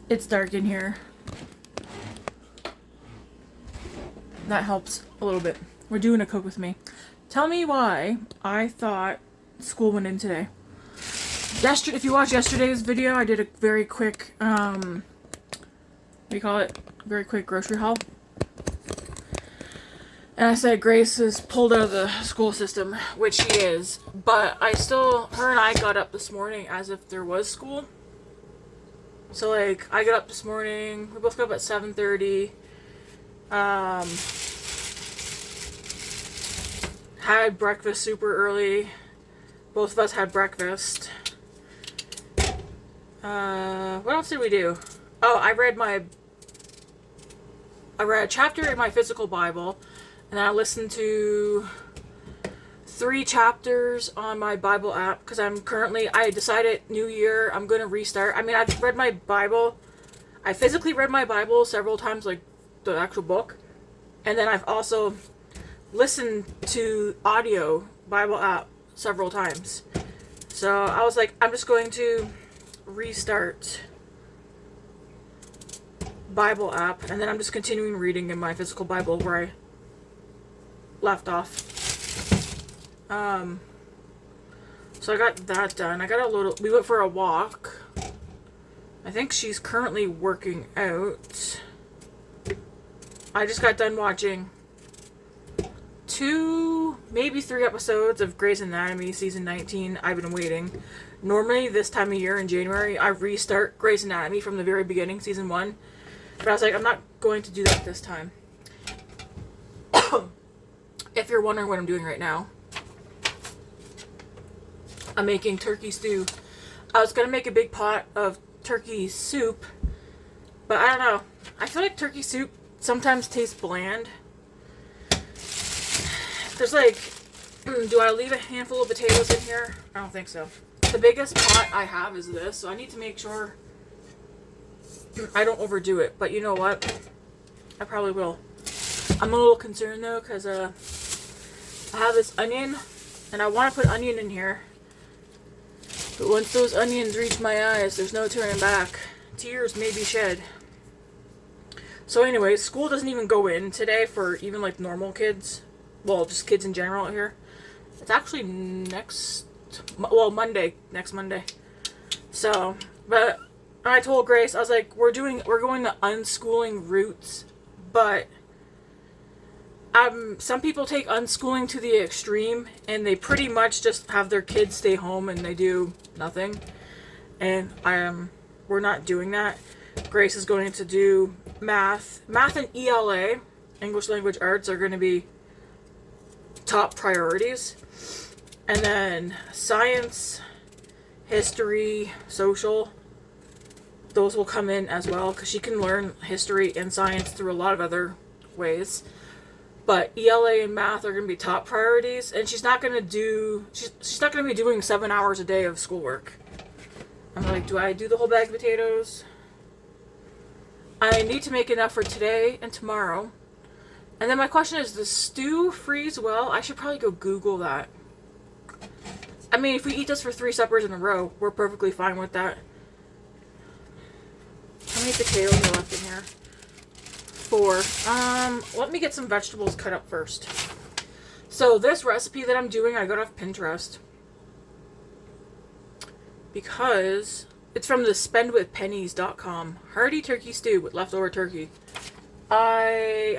It's dark in here. That helps a little bit. We're doing a cook with me. Tell me why I thought school went in today. Yesterday, if you watched yesterday's video, I did a very quick, what do you call it? Very quick grocery haul. And I said Grace is pulled out of the school system, which she is. But her and I got up this morning as if there was school. So, like, I got up this morning, we both got up at 7:30. Had breakfast super early. Both of us had breakfast. What else did we do? Oh, I read a chapter in my physical Bible, and I listened to 3 chapters on my Bible app, because I decided New Year, I'm going to restart. I mean, I've read my Bible. I physically read my Bible several times, like the actual book. And then I've also listened to audio Bible app several times. So I was like, I'm just going to restart Bible app, and then I'm just continuing reading in my physical Bible where I left off. So I got that done. We went for a walk. I think she's currently working out. I just got done watching 2, maybe 3 episodes of Grey's Anatomy season 19. I've been waiting. Normally this time of year in January, I restart Grey's Anatomy from the very beginning, season 1. But I was like, I'm not going to do that this time. If you're wondering what I'm doing right now, I'm making turkey stew. I was going to make a big pot of turkey soup, but I don't know. I feel like turkey soup sometimes tastes bland. There's like, do I leave a handful of potatoes in here? I don't think so. The biggest pot I have is this, so I need to make sure I don't overdo it. But you know what? I probably will. I'm a little concerned though, because I have this onion, and I want to put onion in here. But once those onions reach my eyes, there's no turning back. Tears may be shed. So anyways, school doesn't even go in today for even like normal kids. Well, just kids in general out here. It's actually next Monday. So, but I told Grace, I was like, we're going the unschooling routes, but some people take unschooling to the extreme, and they pretty much just have their kids stay home and they do nothing. And we're not doing that. Grace is going to do math and ELA, English Language Arts, are going to be top priorities. And then science, history, social, those will come in as well, because she can learn history and science through a lot of other ways. But ELA and math are going to be top priorities, and she's not going to be doing 7 hours a day of schoolwork. I'm like, do I do the whole bag of potatoes? I need to make enough for today and tomorrow. And then my question is, does stew freeze well? I should probably go Google that. I mean, if we eat this for 3 suppers in a row, we're perfectly fine with that. How many potatoes are left in here? 4. Let me get some vegetables cut up first. So this recipe that I'm doing, I got off Pinterest, because it's from the spendwithpennies.com. Hearty turkey stew with leftover turkey. My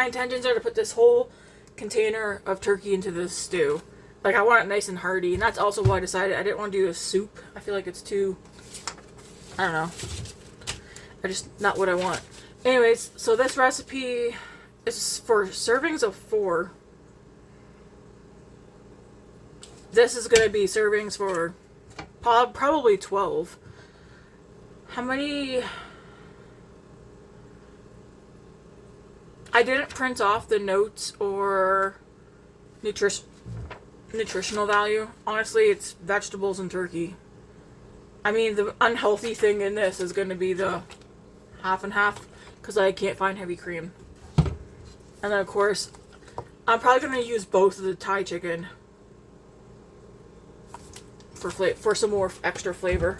intentions are to put this whole container of turkey into this stew. Like, I want it nice and hearty, and that's also why I decided I didn't want to do a soup. I feel like it's too, I don't know. Not what I want. Anyways, so this recipe is for servings of 4. This is going to be servings for probably 12. How many? I didn't print off the notes or nutritional value. Honestly, it's vegetables and turkey. I mean, the unhealthy thing in this is going to be the half and half, because I can't find heavy cream. And then, of course, I'm probably going to use both of the Thai chicken for some more extra flavor.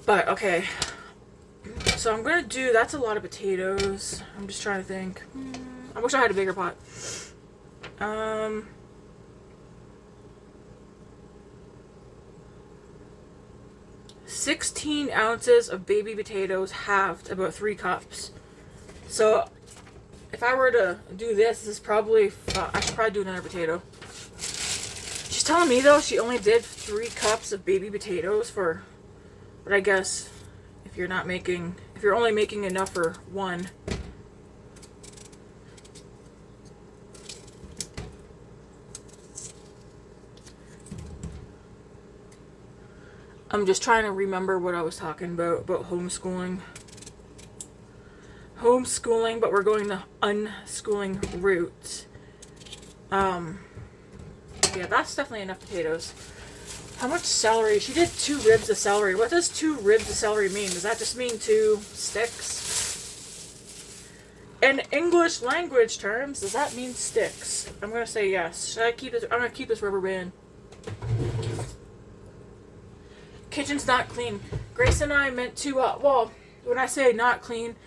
But, okay. So I'm gonna do, that's a lot of potatoes. I'm just trying to think. I wish I had a bigger pot. 16 ounces of baby potatoes, halved, about 3 cups. So if I were to do this is probably, I should probably do another potato. She's telling me though she only did 3 cups of baby potatoes for, but I guess if you're only making enough for one. I'm just trying to remember what I was talking about homeschooling. Homeschooling, but we're going the unschooling route. Yeah, that's definitely enough potatoes. How much celery? She did 2 ribs of celery. What does 2 ribs of celery mean? Does that just mean 2 sticks? In English language terms, does that mean sticks? I'm gonna say yes. Should I keep this? I'm gonna keep this rubber band. Kitchen's not clean. Grace and I meant to, well, when I say not clean,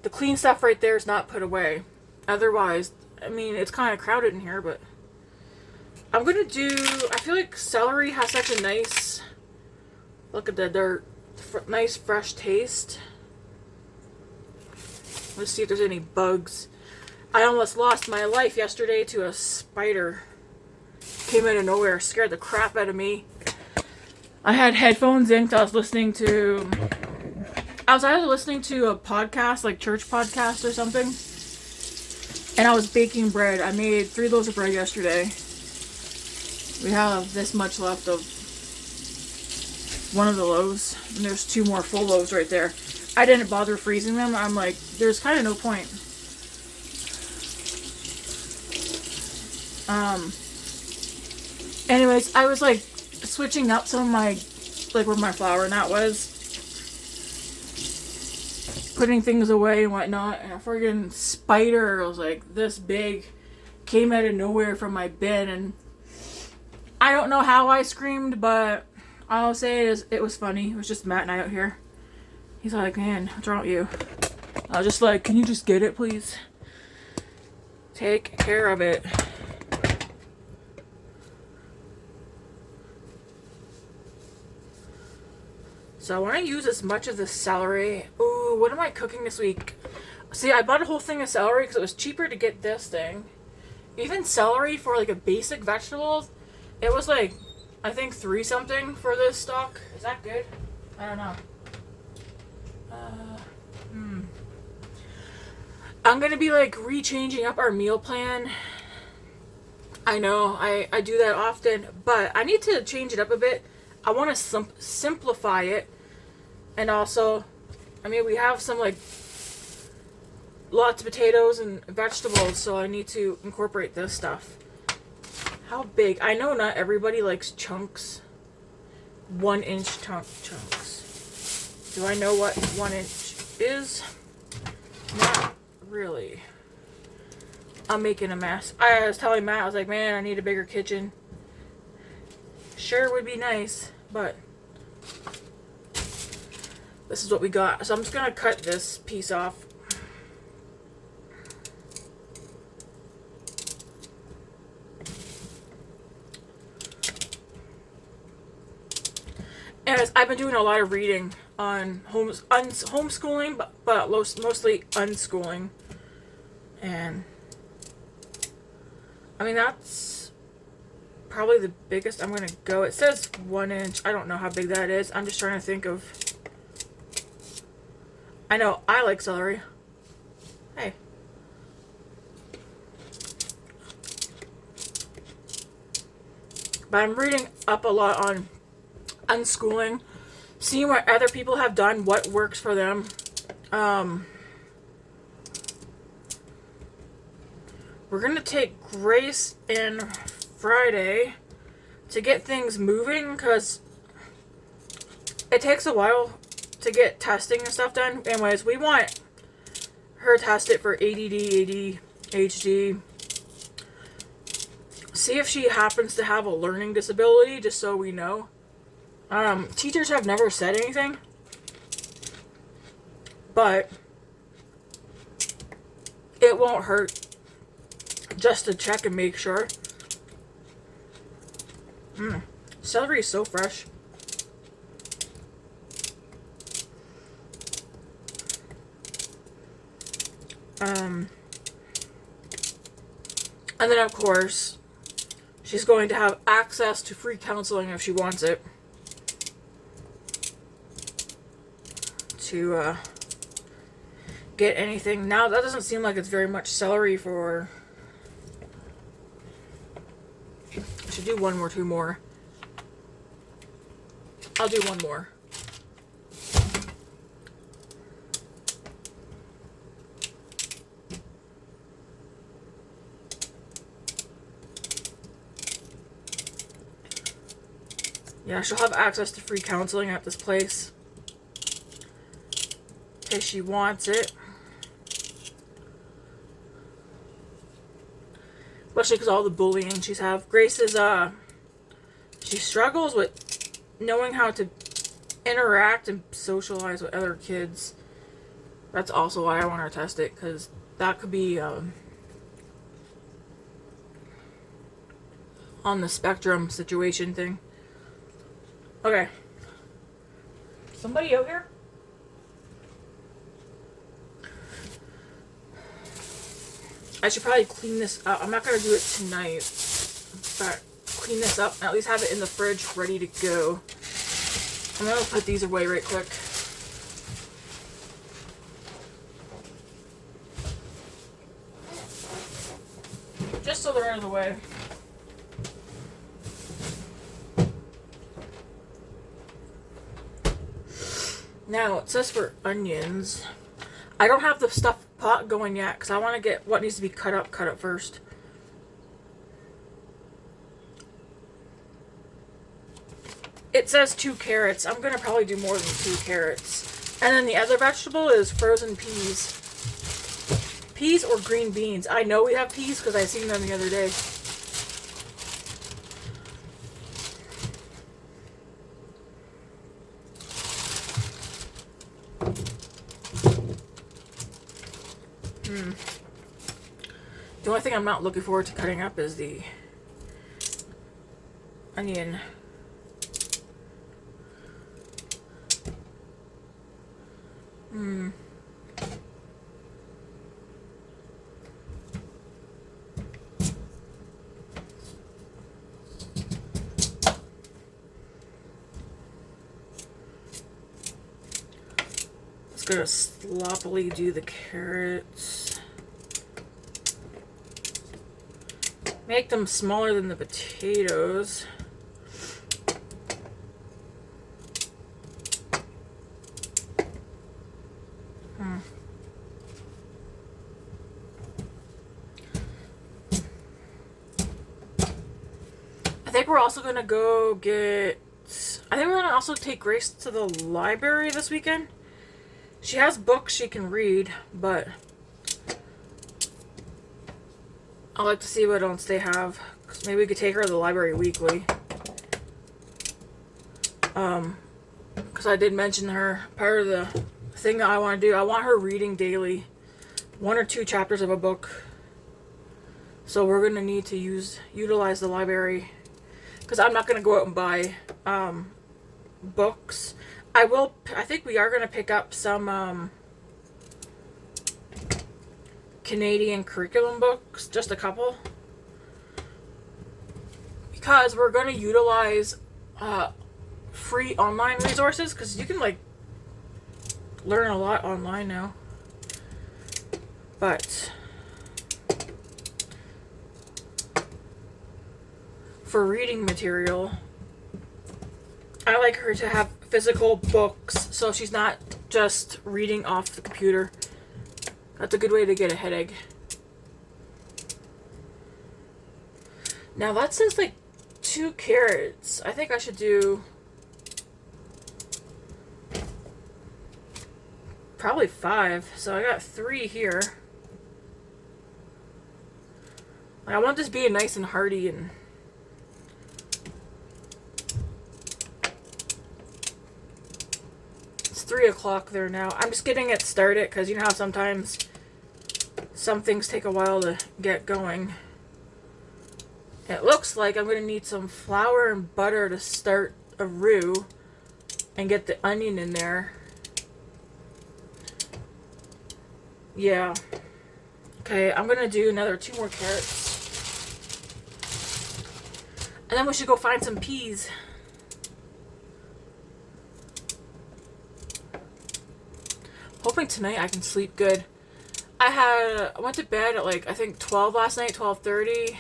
the clean stuff right there is not put away. Otherwise, I mean, it's kind of crowded in here, but I'm gonna do, I feel like celery has such a nice, look at the nice fresh taste. Let's see if there's any bugs. I almost lost my life yesterday to a spider. Came out of nowhere, scared the crap out of me. I had headphones in because I was listening to a podcast, like church podcast or something. And I was baking bread. I made 3 loaves of bread yesterday. We have this much left of one of the loaves. And there's 2 more full loaves right there. I didn't bother freezing them. I'm like, there's kind of no point. Anyways, I was like switching up some of my, like where my flour and that was. Putting things away and whatnot. And a friggin' spider was like this big. Came out of nowhere from my bin. And I don't know how I screamed, but all I'll say is it was funny. It was just Matt and I out here. He's like, man, what's wrong with you? I was just like, can you just get it, please? Take care of it. So I want to use as much of the celery. Ooh, what am I cooking this week? See, I bought a whole thing of celery because it was cheaper to get this thing. Even celery for like a basic vegetable, it was like, I think 3 something for this stock. Is that good? I don't know. I'm gonna be like rechanging up our meal plan. I know I do that often, but I need to change it up a bit. I want to simplify it, and also, I mean, we have some like lots of potatoes and vegetables, so I need to incorporate this stuff. How big? I know not everybody likes chunks. 1-inch chunks. Do I know what 1 inch is? Not really. I'm making a mess. I was telling Matt, I was like, man, I need a bigger kitchen. Sure would be nice, but this is what we got. So I'm just gonna cut this piece off. Anyways, I've been doing a lot of reading on homeschooling, but mostly unschooling. And I mean, that's probably the biggest I'm going to go. It says 1 inch. I don't know how big that is. I'm just trying to think of... I know, I like celery. Hey. But I'm reading up a lot on unschooling, seeing what other people have done, what works for them. We're going to take Grace in Friday to get things moving, because it takes a while to get testing and stuff done. Anyways, we want her tested for ADD, ADHD. See if she happens to have a learning disability, just so we know. Teachers have never said anything. but it won't hurt just to check and make sure. Celery is so fresh. And then of course, she's going to have access to free counseling if she wants it. To get anything. Now that doesn't seem like it's very much celery for... I should do one or two more. I'll do one more. Yeah, she'll have access to free counseling at this place. In case she wants it. Especially because all the bullying she's had. Grace is, she struggles with knowing how to interact and socialize with other kids. That's also why I want her to test it, because that could be, on the spectrum situation thing. Okay. Somebody out here? I should probably clean this up. I'm not going to do it tonight, but clean this up and at least have it in the fridge ready to go. I'm going to put these away right quick. Just so they're out of the way. Now, it says for onions. I don't have the stuff pot going yet because I want to get what needs to be cut up first. It says 2 carrots. I'm going to probably do more than 2 carrots. And then the other vegetable is frozen peas. Peas or green beans. I know we have peas because I seen them the other day. The only thing I'm not looking forward to cutting up is the onion. Let's go sloppily do the carrots. Make them smaller than the potatoes. I think we're also going to go get... I think we're going to also take Grace to the library this weekend. She has books she can read, but... I'd like to see what else they have. Cause maybe we could take her to the library weekly. Because I did mention her. Part of the thing that I want to do, I want her reading daily 1 or 2 chapters of a book. So we're going to need to utilize the library. Because I'm not going to go out and buy books. I think we are going to pick up some... Canadian curriculum books, just a couple, because we're going to utilize free online resources, because you can like learn a lot online now. But for reading material, I like her to have physical books so she's not just reading off the computer. That's a good way to get ahead egg. Now that says like 2 carrots. I think I should do probably 5. So I got 3 here. I want this being nice and hearty and 3 o'clock there now. I'm just getting it started because you know how sometimes some things take a while to get going. It looks like I'm going to need some flour and butter to start a roux and get the onion in there. Yeah. Okay, I'm going to do another 2 more carrots. And then we should go find some peas. Hoping tonight I can sleep good. I went to bed at like I think 12 last night, 12:30,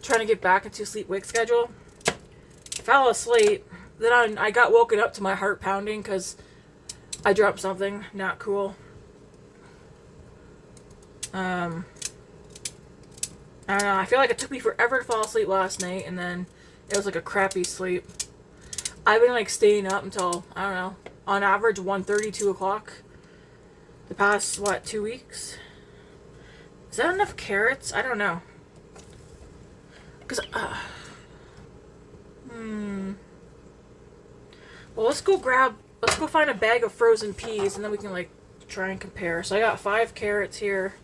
trying to get back into sleep-wake schedule. Fell asleep. Then I got woken up to my heart pounding because I dropped something not cool. I don't know. I feel like it took me forever to fall asleep last night, and then it was like a crappy sleep. I've been like staying up until, I don't know, on average 1:30, 2 o'clock the past, 2 weeks? Is that enough carrots? I don't know. Because, well, let's go find a bag of frozen peas, and then we can like try and compare. So I got 5 carrots here.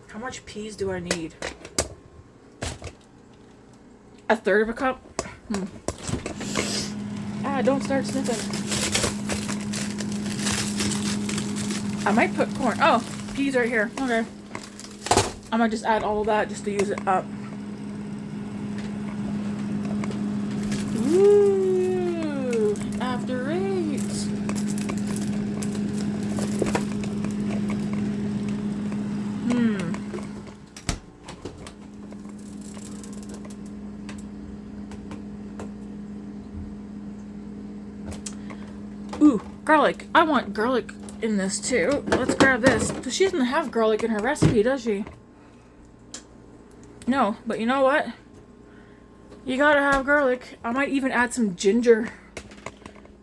How much peas do I need? A third of a cup? Don't start sniffing. I might put corn. Oh, peas right here. Okay. I might just add all of that just to use it up. Ooh, after 8. Ooh, garlic. I want garlic in this too. Let's grab this. Because she doesn't have garlic in her recipe, does she? No, but you know what? You gotta have garlic. I might even add some ginger.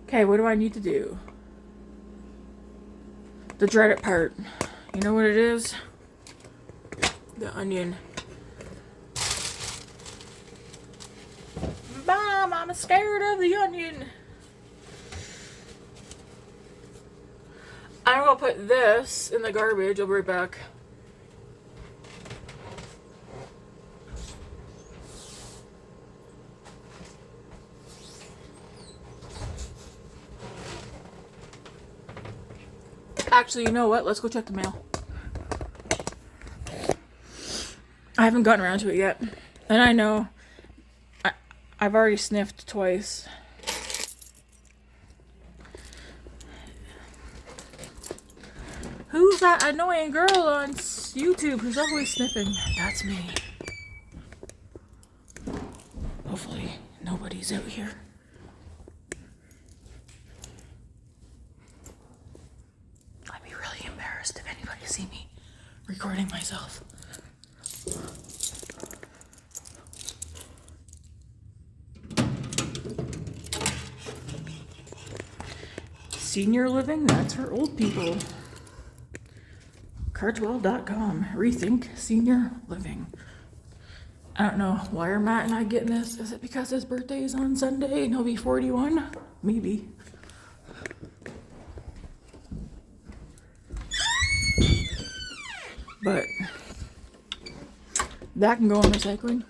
Okay, what do I need to do? The dreaded part. You know what it is? The onion. Mom, I'm scared of the onion. I'm gonna put this in the garbage. I'll be right back. Actually, you know what? Let's go check the mail. I haven't gotten around to it yet. And I know I've already sniffed twice. Who's that annoying girl on YouTube who's always sniffing? That's me. Hopefully nobody's out here. I'd be really embarrassed if anybody see me recording myself. Senior living, that's for old people. Cartwell.com. Rethink senior living. I don't know why are Matt and I getting this. Is it because his birthday is on Sunday and he'll be 41? Maybe. But that can go in recycling.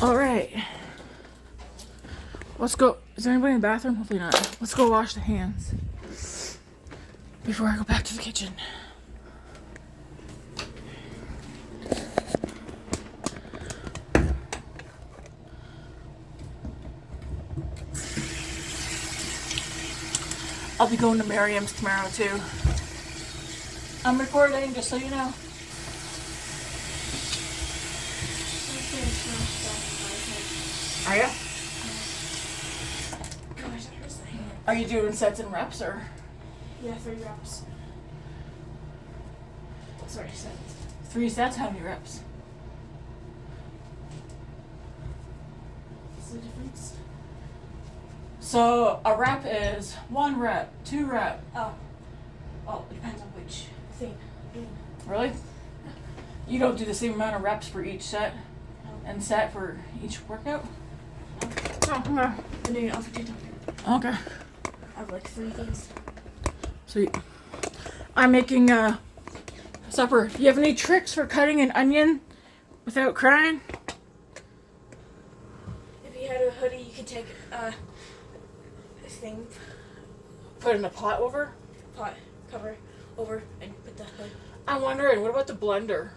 All right. Let's go. Is there anybody in the bathroom? Hopefully not. Let's go wash the hands before I go back to the kitchen. I'll be going to Miriam's tomorrow too. I'm recording, just so you know. Are you? Are you doing sets and reps or? Yeah, 3 reps. Sorry, sets. 3 sets? How many reps? What's the difference? So a rep is 1 rep, 2 rep. Oh. Oh, it depends on which thing. Really? You don't do the same amount of reps for each set and set for each workout? Oh, okay. I'm doing it all for 2 times. Okay. I have like 3 things. Sweet. I'm making supper. Do you have any tricks for cutting an onion without crying? If you had a hoodie, you could take a thing, Put it in a pot over? pot cover over, and put the hood. I'm wondering, what about the blender?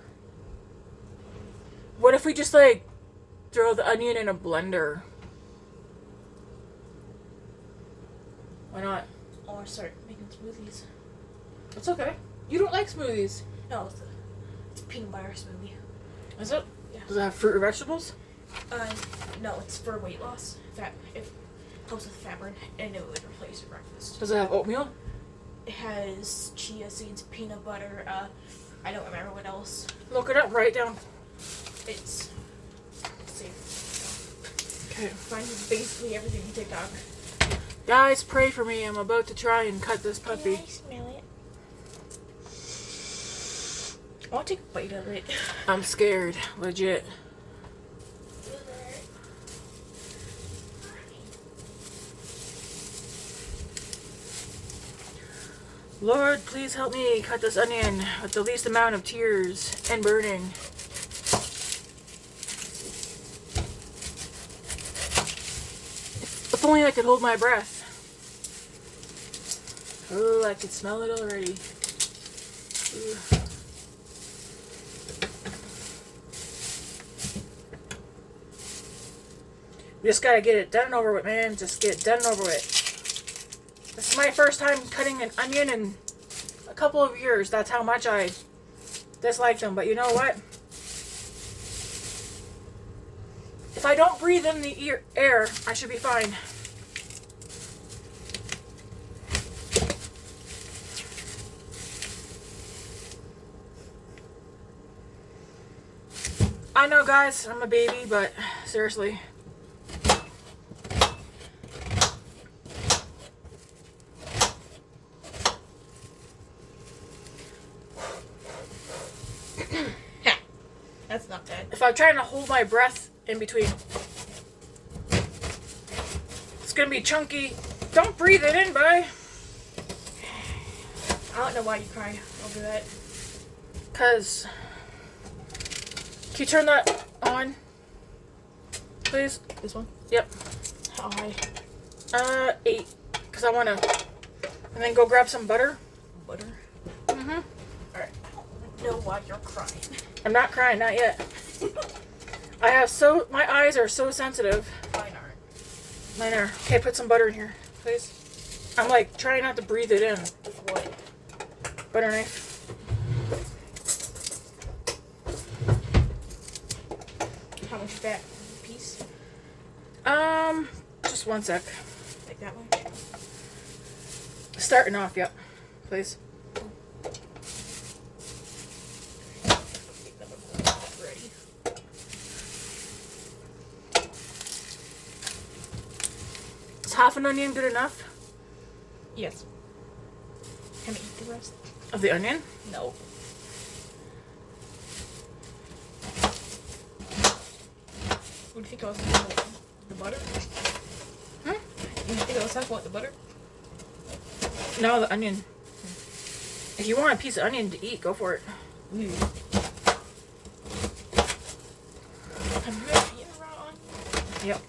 What if we just like throw the onion in a blender? Why not? Or start making smoothies. It's okay. You don't like smoothies. No, it's a peanut butter smoothie. Is it? Yeah. Does it have fruit or vegetables? No, it's for weight loss. It helps with fat burn, and it would replace your breakfast. Does it have oatmeal? It has chia seeds, peanut butter. I don't remember what else. Look it up. Write it down. It's safe. Okay. Finds basically everything in TikTok. Guys, pray for me. I'm about to try and cut this puppy. Can I smell it? I want to take a bite of it. I'm scared. Legit. Lord, please help me cut this onion with the least amount of tears and burning. If only I could hold my breath. Oh, I could smell it already. Ooh. We just gotta get it done and over with, man. Just get it done and over with. This is my first time cutting an onion in a couple of years. That's how much I dislike them. But you know what? If I don't breathe in the air, I should be fine. I know, guys, I'm a baby, but seriously. That's not bad. If I'm trying to hold my breath in between, it's gonna be chunky. Don't breathe it in, bye. I don't know why you cry over that. Cause, can you turn that on, please? This one? Yep. How high? 8. Cause I wanna, and then go grab some butter. Butter? Mm-hmm. Alright. I don't know why you're crying. I'm not crying, not yet. My eyes are so sensitive. Mine aren't. Mine are. Okay, put some butter in here, please. I'm like trying not to breathe it in. With what? Butter knife. How much is that piece? Just one sec. Like that much? Starting off, yep. Please. Ready. Is half an onion good enough? Yes. Can I eat the rest? Of the onion? No. What do you think I was talking about? The butter? Hmm? You think I was talking about the butter? No, the onion. If you want a piece of onion to eat, go for it. Have you ever eaten raw onion? Yep.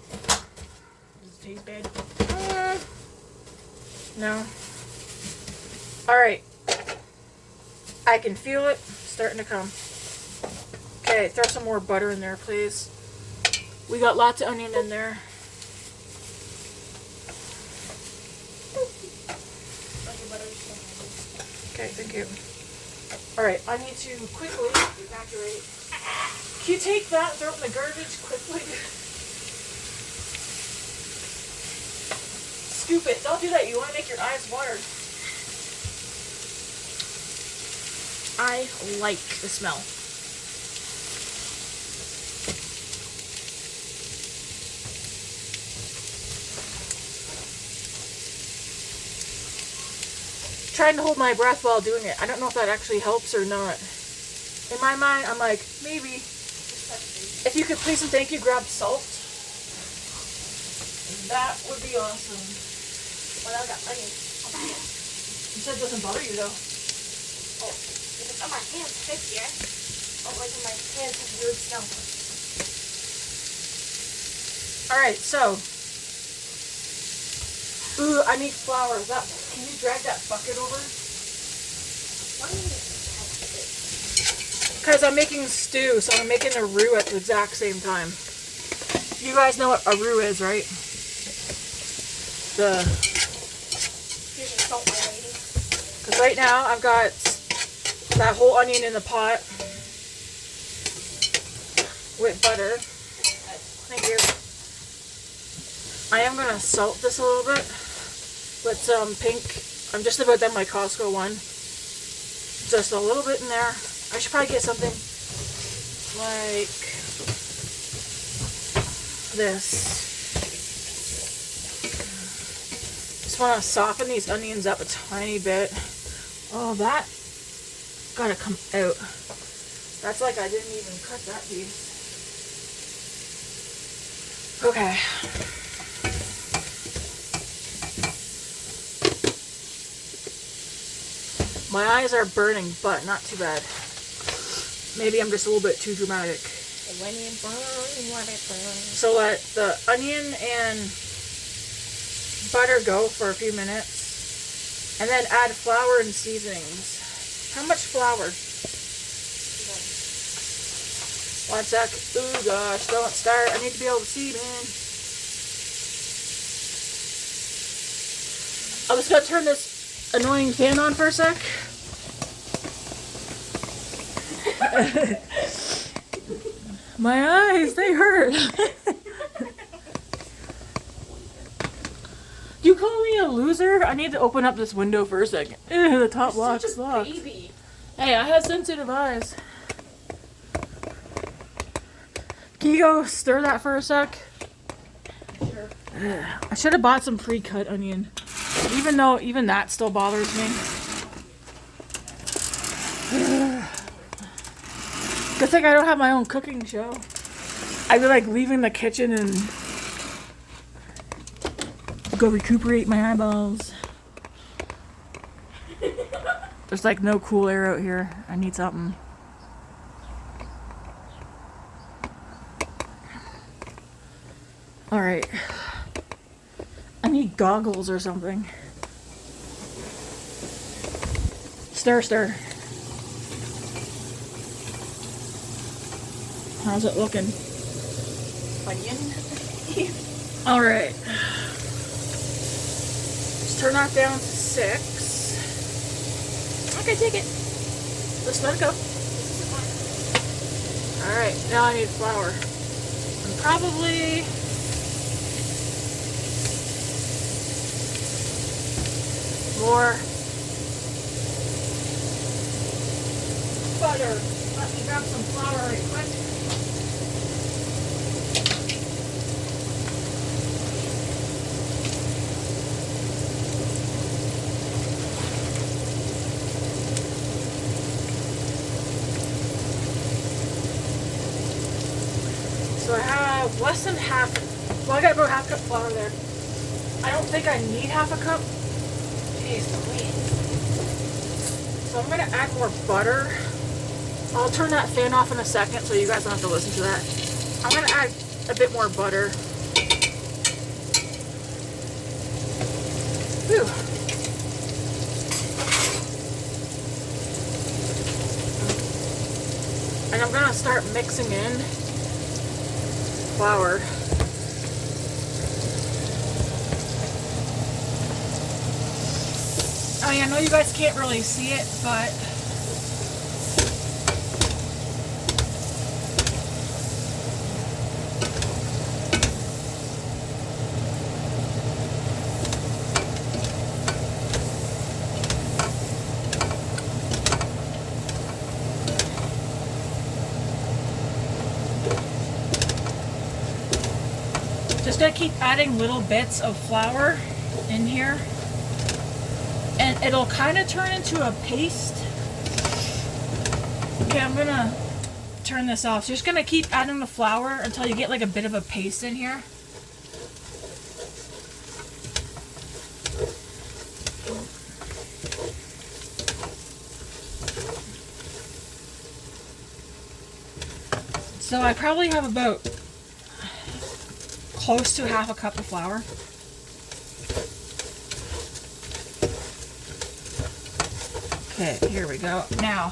Does it taste bad? No. Alright. I can feel it starting to come. Okay, throw some more butter in there, please. We got lots of onion in there. Okay, thank you. Alright, I need to quickly evacuate. Can you take that and throw it in the garbage quickly? Scoop it. Don't do that. You want to make your eyes water. I like the smell. Try trying to hold my breath while doing it. I don't know if that actually helps or not. In my mind, I'm like, maybe. If you could please and thank you grab salt. That would be awesome. Well, I got onions on my hands. You said it doesn't bother you though. Oh, if it's on my hands, it's here. Oh, like in my hands has weird smell. Alright, so. Ooh, I need flour. Can you drag that bucket over? Why do you need this? Because I'm making stew, so I'm making a roux at the exact same time. You guys know what a roux is, right? Here's your salt, my lady. Because right now I've got that whole onion in the pot with butter. Thank you. I am going to salt this a little bit with some pink. I'm just about done my Costco one. Just a little bit in there. I should probably get something like this. Just want to soften these onions up a tiny bit. Oh, that gotta come out. That's like I didn't even cut that piece. Okay. My eyes are burning, but not too bad. Maybe I'm just a little bit too dramatic. When you burn, let it burn. So let the onion and butter go for a few minutes. And then add flour and seasonings. How much flour? 1 sec. Ooh gosh, don't start. I need to be able to see, man. I was gonna turn this annoying fan on for a sec. My eyes, they hurt. You call me a loser? I need to open up this window for a second. Ew, the top lock's locked. Baby. Hey, I have sensitive eyes. Can you go stir that for a sec? Sure. I should have bought some pre-cut onion. Even though even that still bothers me. Good thing I don't have my own cooking show. I'd be like leaving the kitchen and go recuperate my eyeballs. There's like no cool air out here. I need something. Alright. I need goggles or something. Stir, stir. How's it looking? Onion. Alright. Let's turn that down to 6. Okay, take it. Just let it go. Alright, now I need flour. And probably more butter. Let me grab some flour right quick. So I have less than half, well I got about half cup flour there. I don't think I need half a cup. Jeez Louise. So I'm gonna add more butter. I'll turn that fan off in a second so you guys don't have to listen to that. I'm gonna add a bit more butter. Whew. And I'm gonna start mixing in flour. I mean, I know you guys can't really see it, but just gonna keep adding little bits of flour in here. And it'll kind of turn into a paste. Okay, I'm gonna turn this off. So you're just gonna keep adding the flour until you get like a bit of a paste in here. So I probably have about close to half a cup of flour. Okay, here we go. Now,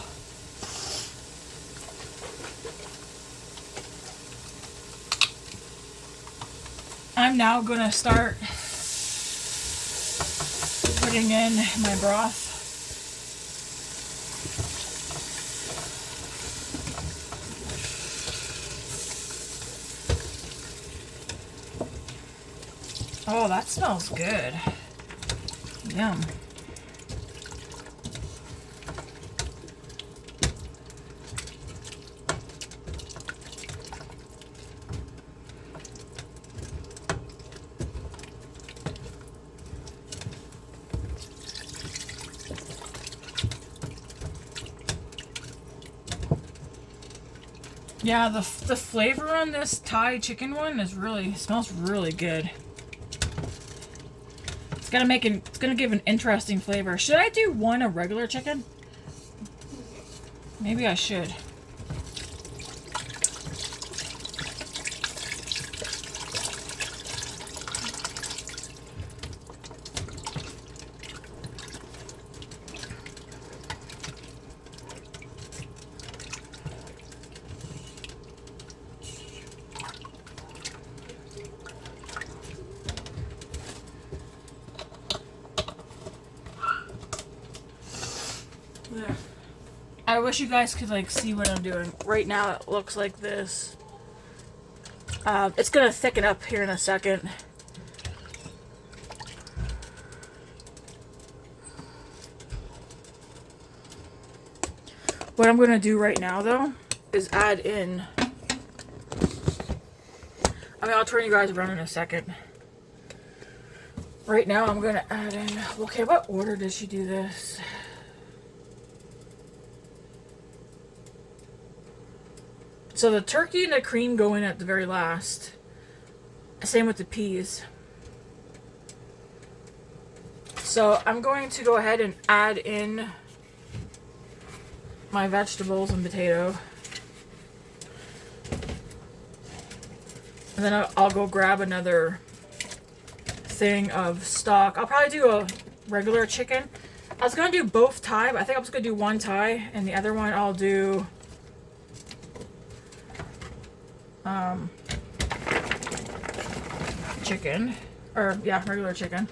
I'm now gonna start putting in my broth. Oh, that smells good. Yum. Yeah, the flavor on this Thai chicken one is smells really good. It's gonna give an interesting flavor. Should I do one a regular chicken? Maybe I should. I wish you guys could like see what I'm doing. Right now it looks like this. It's gonna thicken up here in a second. What I'm gonna do right now though is add in, I'll turn you guys around in a second. Right now I'm gonna add in, okay, what order does she do this? So the turkey and the cream go in at the very last. Same with the peas. So I'm going to go ahead and add in my vegetables and potato. And then I'll go grab another thing of stock. I'll probably do a regular chicken. I was going to do both Thai, but I think I'm just going to do one Thai, and the other one I'll do chicken, or yeah, regular chicken.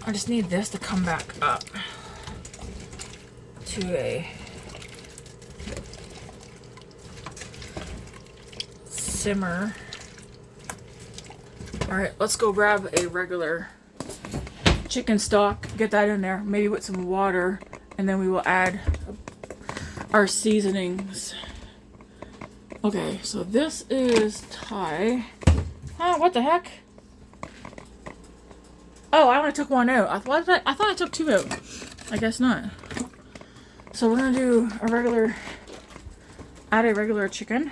I just need this to come back up to a simmer. All right, let's go grab a regular chicken stock, get that in there, maybe with some water, and then we will add our seasonings. Okay, so this is Thai. Oh, what the heck? Oh, I only took one out. I thought I took two out. I guess not. So we're gonna do add a regular chicken.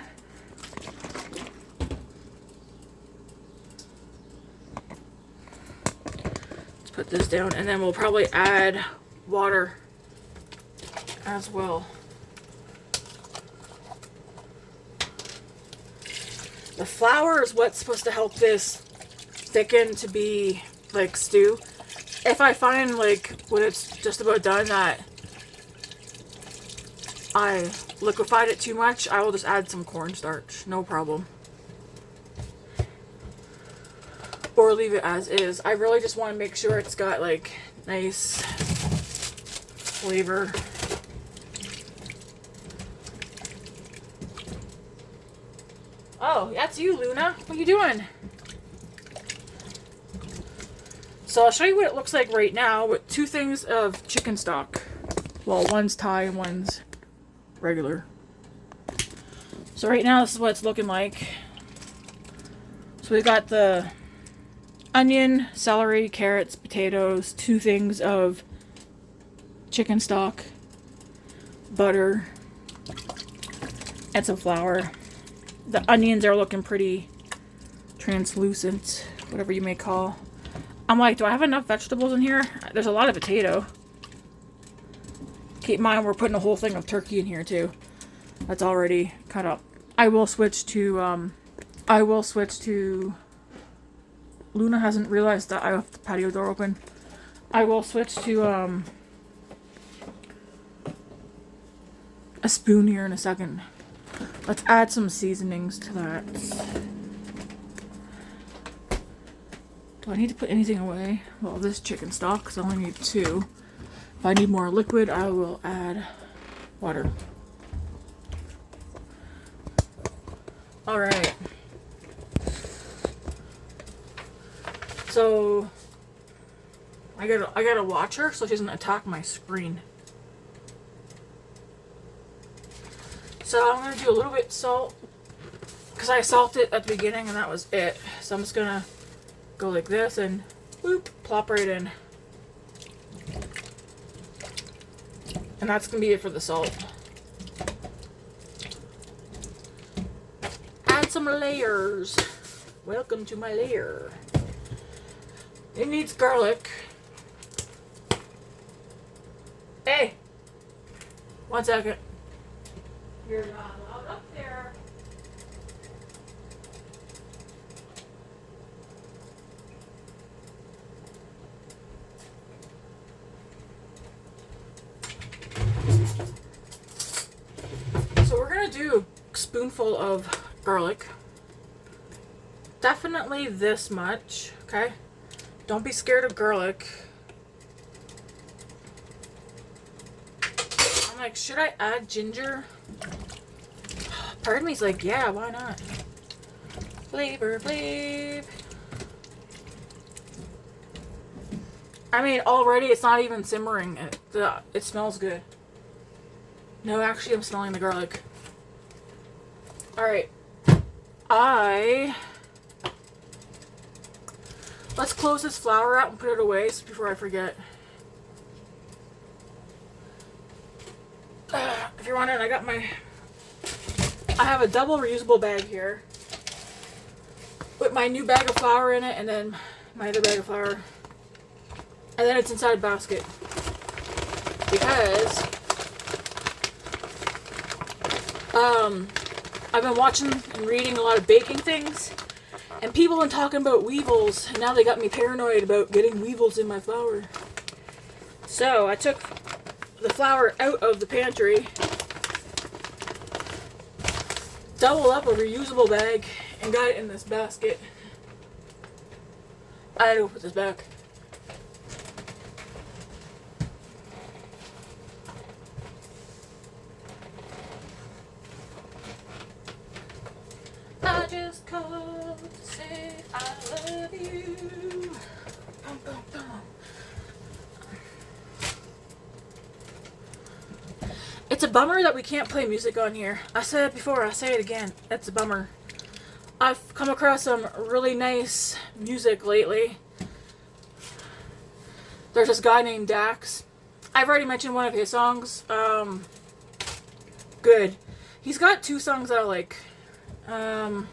Let's put this down, and then we'll probably add water as well. The flour is what's supposed to help this thicken to be like stew. If I find like when it's just about done that I liquefied it too much, I will just add some cornstarch, no problem. Or leave it as is. I really just want to make sure it's got like nice flavor. Oh, that's you, Luna. What are you doing? So I'll show you what it looks like right now with two things of chicken stock. Well, one's Thai and one's regular. So So right now this is what it's looking like. So we got the onion, celery, carrots, potatoes, 2 things of chicken stock, butter, and some flour. The onions are looking pretty translucent, whatever you may call. I'm like, do I have enough vegetables in here? There's a lot of potato. Keep in mind we're putting a whole thing of turkey in here too. That's already cut up. I will switch to Luna hasn't realized that I left the patio door open. I will switch to a spoon here in a second. Let's add some seasonings to that. Do I need to put anything away? Well, this chicken stock, because I only need 2. If I need more liquid, I will add water. Alright. So I gotta watch her so she doesn't attack my screen. So I'm gonna do a little bit salt because I salted at the beginning and that was it. So I'm just gonna go like this and whoop, plop right in. And that's gonna be it for the salt. Add some layers. Welcome to my lair. It needs garlic. Hey! 1 second. You're not allowed up there. So we're gonna do a spoonful of garlic. Definitely this much, okay? Don't be scared of garlic. I'm like, should I add ginger? Part of me's like, yeah, why not? Flavor Flav. I mean, already it's not even simmering. It smells good. No, actually, I'm smelling the garlic. Alright. Let's close this flour out and put it away before I forget. If you're wondering, I have a double reusable bag here with my new bag of flour in it and then my other bag of flour. And then it's inside a basket. Because I've been watching and reading a lot of baking things. And people have been talking about weevils. And now they got me paranoid about getting weevils in my flour. So I took the flour out of the pantry, doubled up a reusable bag, and got it in this basket. I had to put this back. I just called to say I love you. Bum, bum, bum. It's a bummer that we can't play music on here. I said it before, I say it again. It's a bummer. I've come across some really nice music lately. There's this guy named Dax. I've already mentioned one of his songs. Good. He's got 2 songs that I like. And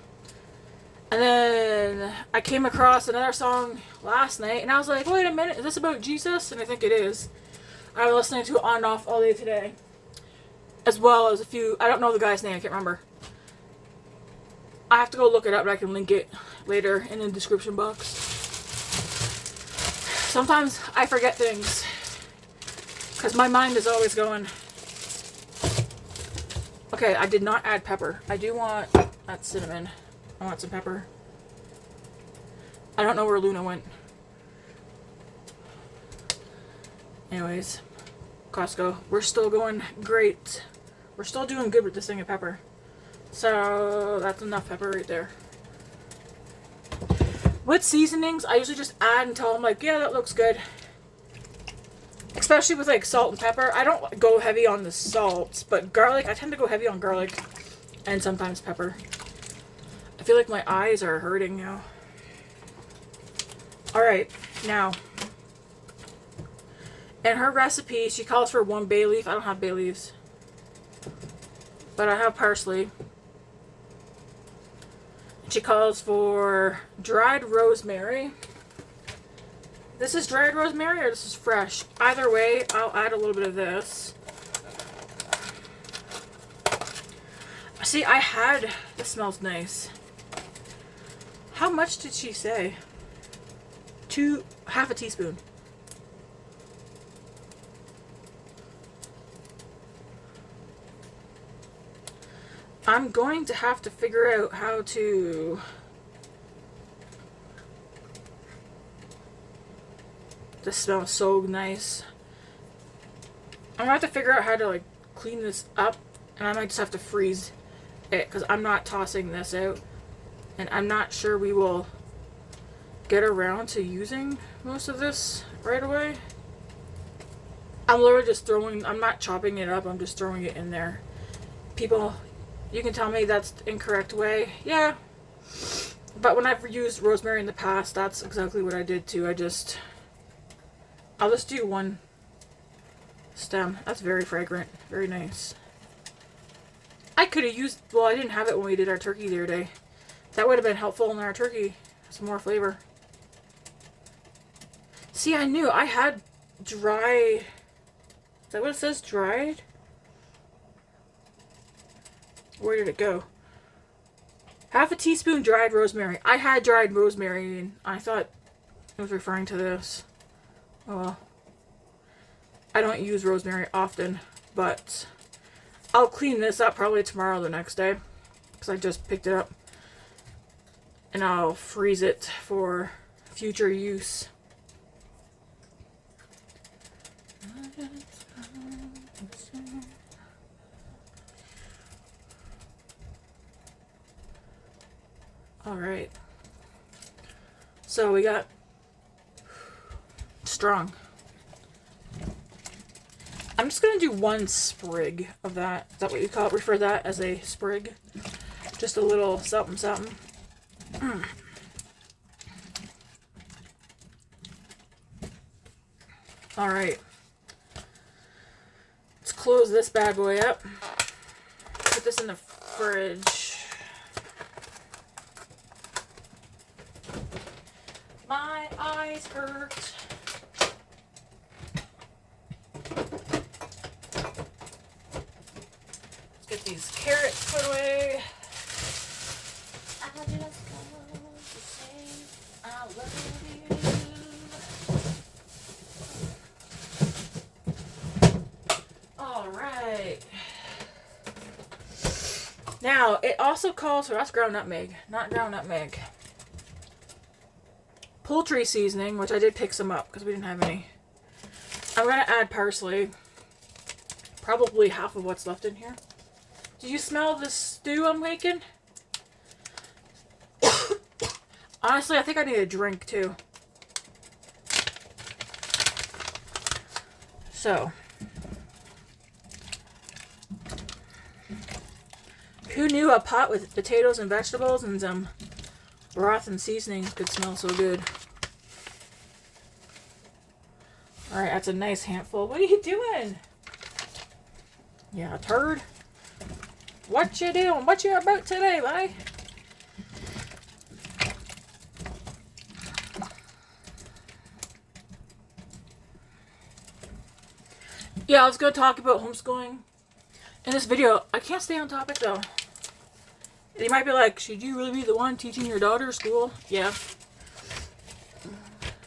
then I came across another song last night, and I was like, wait a minute, is this about Jesus? And I think it is. I was listening to it on and off all day today. As well as a few, I don't know the guy's name, I can't remember. I have to go look it up, but I can link it later in the description box. Sometimes I forget things, because my mind is always going. Okay, I did not add pepper. I do want, that's cinnamon. I want some pepper. I don't know where Luna went. Anyways, Costco. We're still going great. We're still doing good with this thing of pepper. So that's enough pepper right there. With seasonings, I usually just add until I'm like, yeah, that looks good. Especially with like salt and pepper. I don't go heavy on the salt, but garlic, I tend to go heavy on garlic. and sometimes pepper. I feel like my eyes are hurting now. Alright, now, in her recipe, she calls for 1 bay leaf. I don't have bay leaves, but I have parsley. She calls for dried rosemary. This is dried rosemary or this is fresh? Either way, I'll add a little bit of this. See, this smells nice. How much did she say? Half a teaspoon. I'm going to have to figure out how to this smells so nice. I'm gonna have to figure out how to like clean this up, and I might just have to freeze it because I'm not tossing this out, and I'm not sure we will get around to using most of this right away. I'm literally just I'm not chopping it up, I'm just throwing it in there. People, you can tell me that's the incorrect way. Yeah. But when I've used rosemary in the past, that's exactly what I did too. I'll just do 1 stem. That's very fragrant. Very nice. I could have used, well, I didn't have it when we did our turkey the other day. That would have been helpful in our turkey. Some more flavor. See, I knew I had dry. Is that what it says? Dried? Where did it go? Half a teaspoon dried rosemary. I had dried rosemary and I thought it was referring to this. Oh well. I don't use rosemary often, but I'll clean this up probably tomorrow or the next day because I just picked it up. And I'll freeze it for future use. Alright. So we got strong. I'm just going to do 1 sprig of that. Is that what you call it? Refer that as a sprig. Just a little something something. Alright. Let's close this bad boy up. Put this in the fridge. My eyes hurt. Let's get these carrots put away. I just want to say I love you. Alright. Now, it also calls for, that's ground nutmeg, not ground nutmeg. Poultry seasoning, which I did pick some up because we didn't have any. I'm going to add parsley. Probably half of what's left in here. Do you smell the stew I'm making? Honestly, I think I need a drink too. So. Who knew a pot with potatoes and vegetables and some broth and seasonings could smell so good? Alright, that's a nice handful. What are you doing? Yeah, turd. What you doing? What you about today, buddy? Yeah, I was going to talk about homeschooling in this video. I can't stay on topic though. You might be like, should you really be the one teaching your daughter school? Yeah.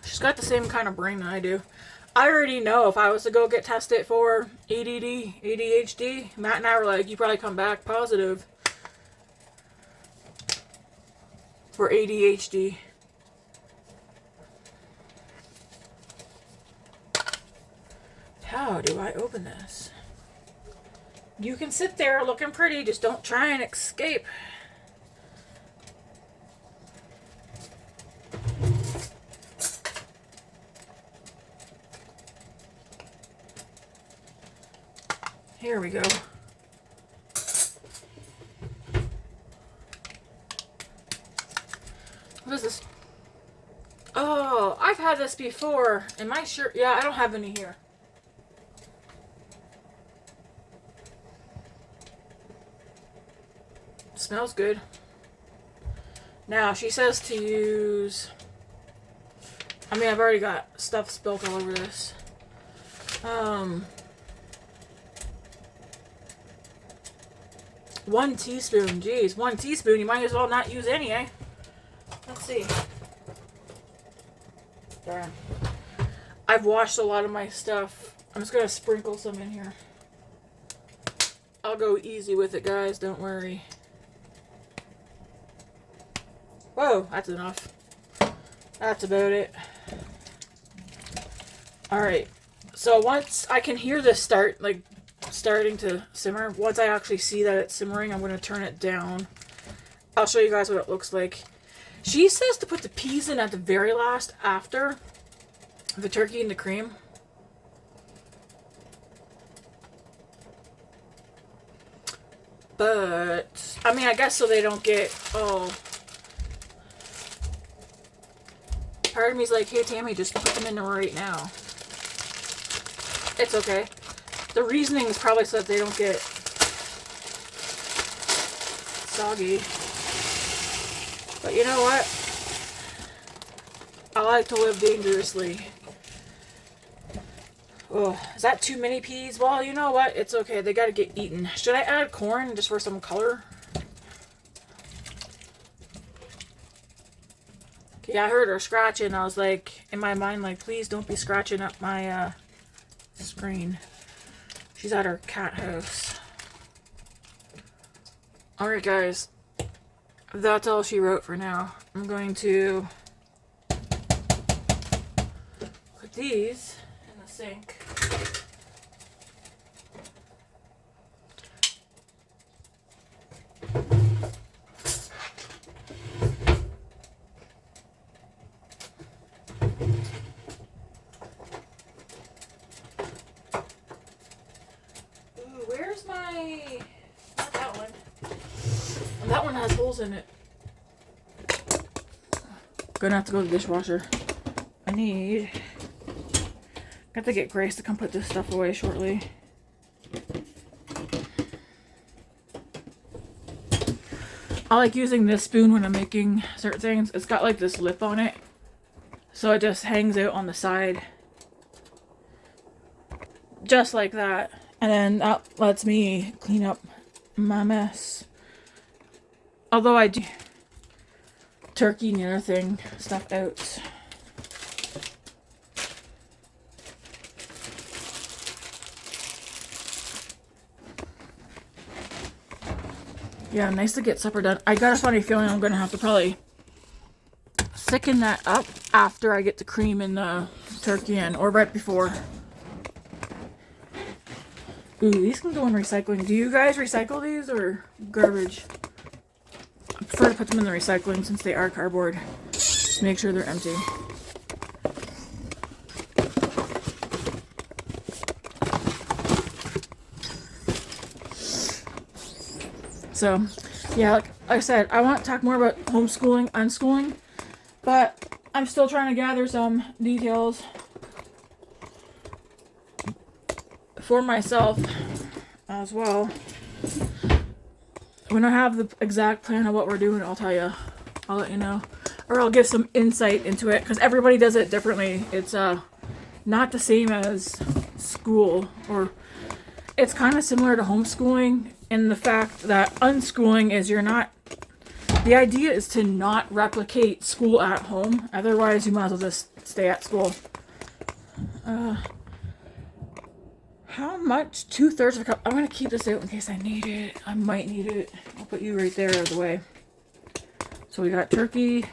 She's got the same kind of brain that I do. I already know if I was to go get tested for ADD, ADHD, Matt and I were like, you probably come back positive for ADHD. How do I open this? You can sit there looking pretty, just don't try and escape. Here we go. What is this? Oh, I've had this before. Am I sure? Yeah, I don't have any here. Smells good. Now, she says to use... I mean, I've already got stuff spilled all over this. 1 teaspoon. Geez, 1 teaspoon. You might as well not use any, eh? Let's see. Darn. I've washed a lot of my stuff. I'm just going to sprinkle some in here. I'll go easy with it, guys. Don't worry. Whoa, that's enough. That's about it. Alright. So once I can hear this starting to simmer, once I actually see that it's simmering, I'm going to turn it down. I'll show you guys what it looks like. She says to put the peas in at the very last after the turkey and the cream. But, I mean, I guess so they don't get, part of me's like, hey, Tammy, just put them in there right now. It's okay. The reasoning is probably so that they don't get soggy. But you know what? I like to live dangerously. Oh, is that too many peas? Well, you know what? It's okay. They gotta get eaten. Should I add corn just for some color? Yeah, I heard her scratching. I was like, in my mind, like, please don't be scratching up my screen. She's at her cat house. Alright, guys. That's all she wrote for now. I'm going to put these in the sink. Where's my... Not that one. That one has holes in it. Gonna have to go to the dishwasher. Got to get Grace to come put this stuff away shortly. I like using this spoon when I'm making certain things. It's got like this lip on it, so it just hangs out on the side. Just like that. And then that lets me clean up my mess. Although I do turkey and the other thing, stuff out. Yeah, nice to get supper done. I got a funny feeling I'm going to have to probably thicken that up after I get the cream and the turkey in, or right before. Ooh, these can go in recycling. Do you guys recycle these or garbage? I prefer to put them in the recycling since they are cardboard. Just make sure they're empty. So, yeah, like I said, I want to talk more about homeschooling, unschooling, but I'm still trying to gather some details for myself as well. When I have the exact plan of what we're doing, I'll tell you. I'll let you know. Or I'll give some insight into it, because everybody does it differently. It's not the same as school, or it's kind of similar to homeschooling in the fact that unschooling is the idea is to not replicate school at home. Otherwise, you might as well just stay at school. How much? 2/3 of a cup. I'm going to keep this out in case I need it. I might need it. I'll put you right there out of the way. So we got turkey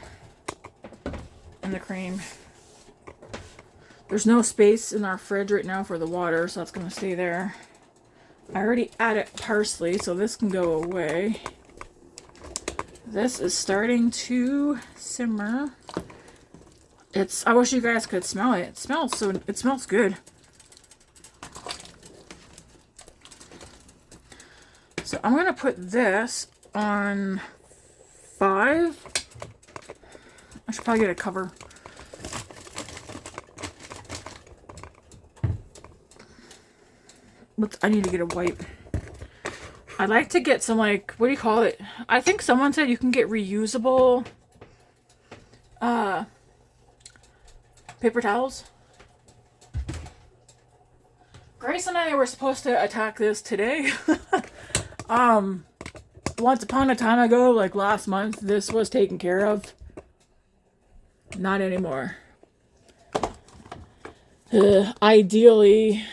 and the cream. There's no space in our fridge right now for the water, so that's going to stay there. I already added parsley, so this can go away. This is starting to simmer. I wish you guys could smell it. It smells good. So I'm going to put this on 5. I should probably get a cover. I need to get a wipe. I'd like to get some, like, what do you call it? I think someone said you can get reusable paper towels. Grace and I were supposed to attack this today. Once upon a time ago, like last month, this was taken care of. Not anymore. Ideally,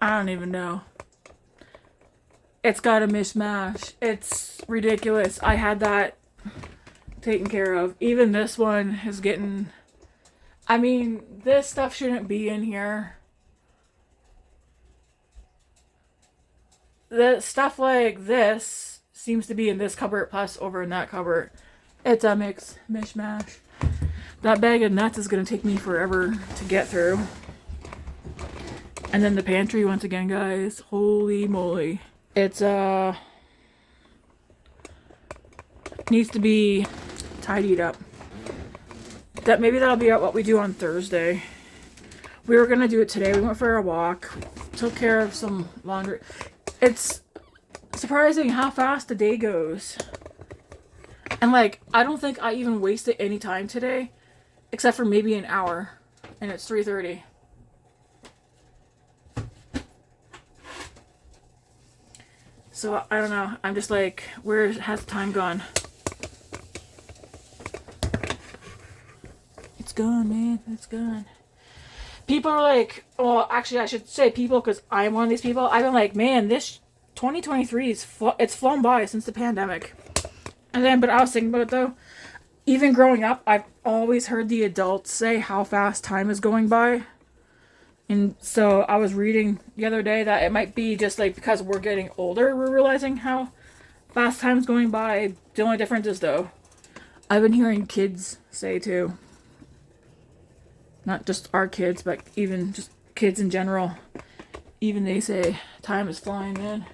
I don't even know. It's got a mishmash. It's ridiculous. I had that taken care of. Even this one is getting... I mean, this stuff shouldn't be in here. The stuff like this seems to be in this cupboard plus over in that cupboard. It's a mishmash. That bag of nuts is going to take me forever to get through. And then the pantry once again, guys. Holy moly. It's needs to be tidied up. Maybe that'll be what we do on Thursday. We were gonna do it today. We went for a walk, took care of some laundry. It's surprising how fast the day goes. And like, I don't think I even wasted any time today, except for maybe an hour, and it's 3:30. So I don't know. I'm just like, where has time gone? It's gone, man. It's gone. People are like, well, actually, I should say people because I'm one of these people. I've been like, man, this 2023 it's flown by since the pandemic. And then, but I was thinking about it though. Even growing up, I've always heard the adults say how fast time is going by. And so I was reading the other day that it might be just like because we're getting older, we're realizing how fast time's going by. The only difference is though, I've been hearing kids say too. Not just our kids, but even just kids in general. Even they say time is flying, man.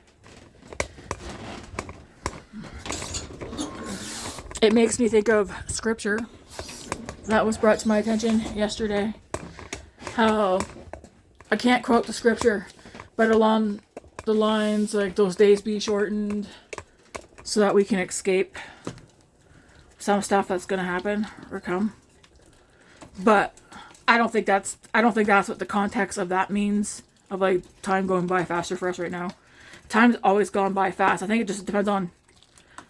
It makes me think of scripture that was brought to my attention yesterday. How I can't quote the scripture, but along the lines like those days be shortened so that we can escape some stuff that's gonna happen or come. But I don't think that's what the context of that means, of like time going by faster for us right now. Time's always gone by fast. I think it just depends on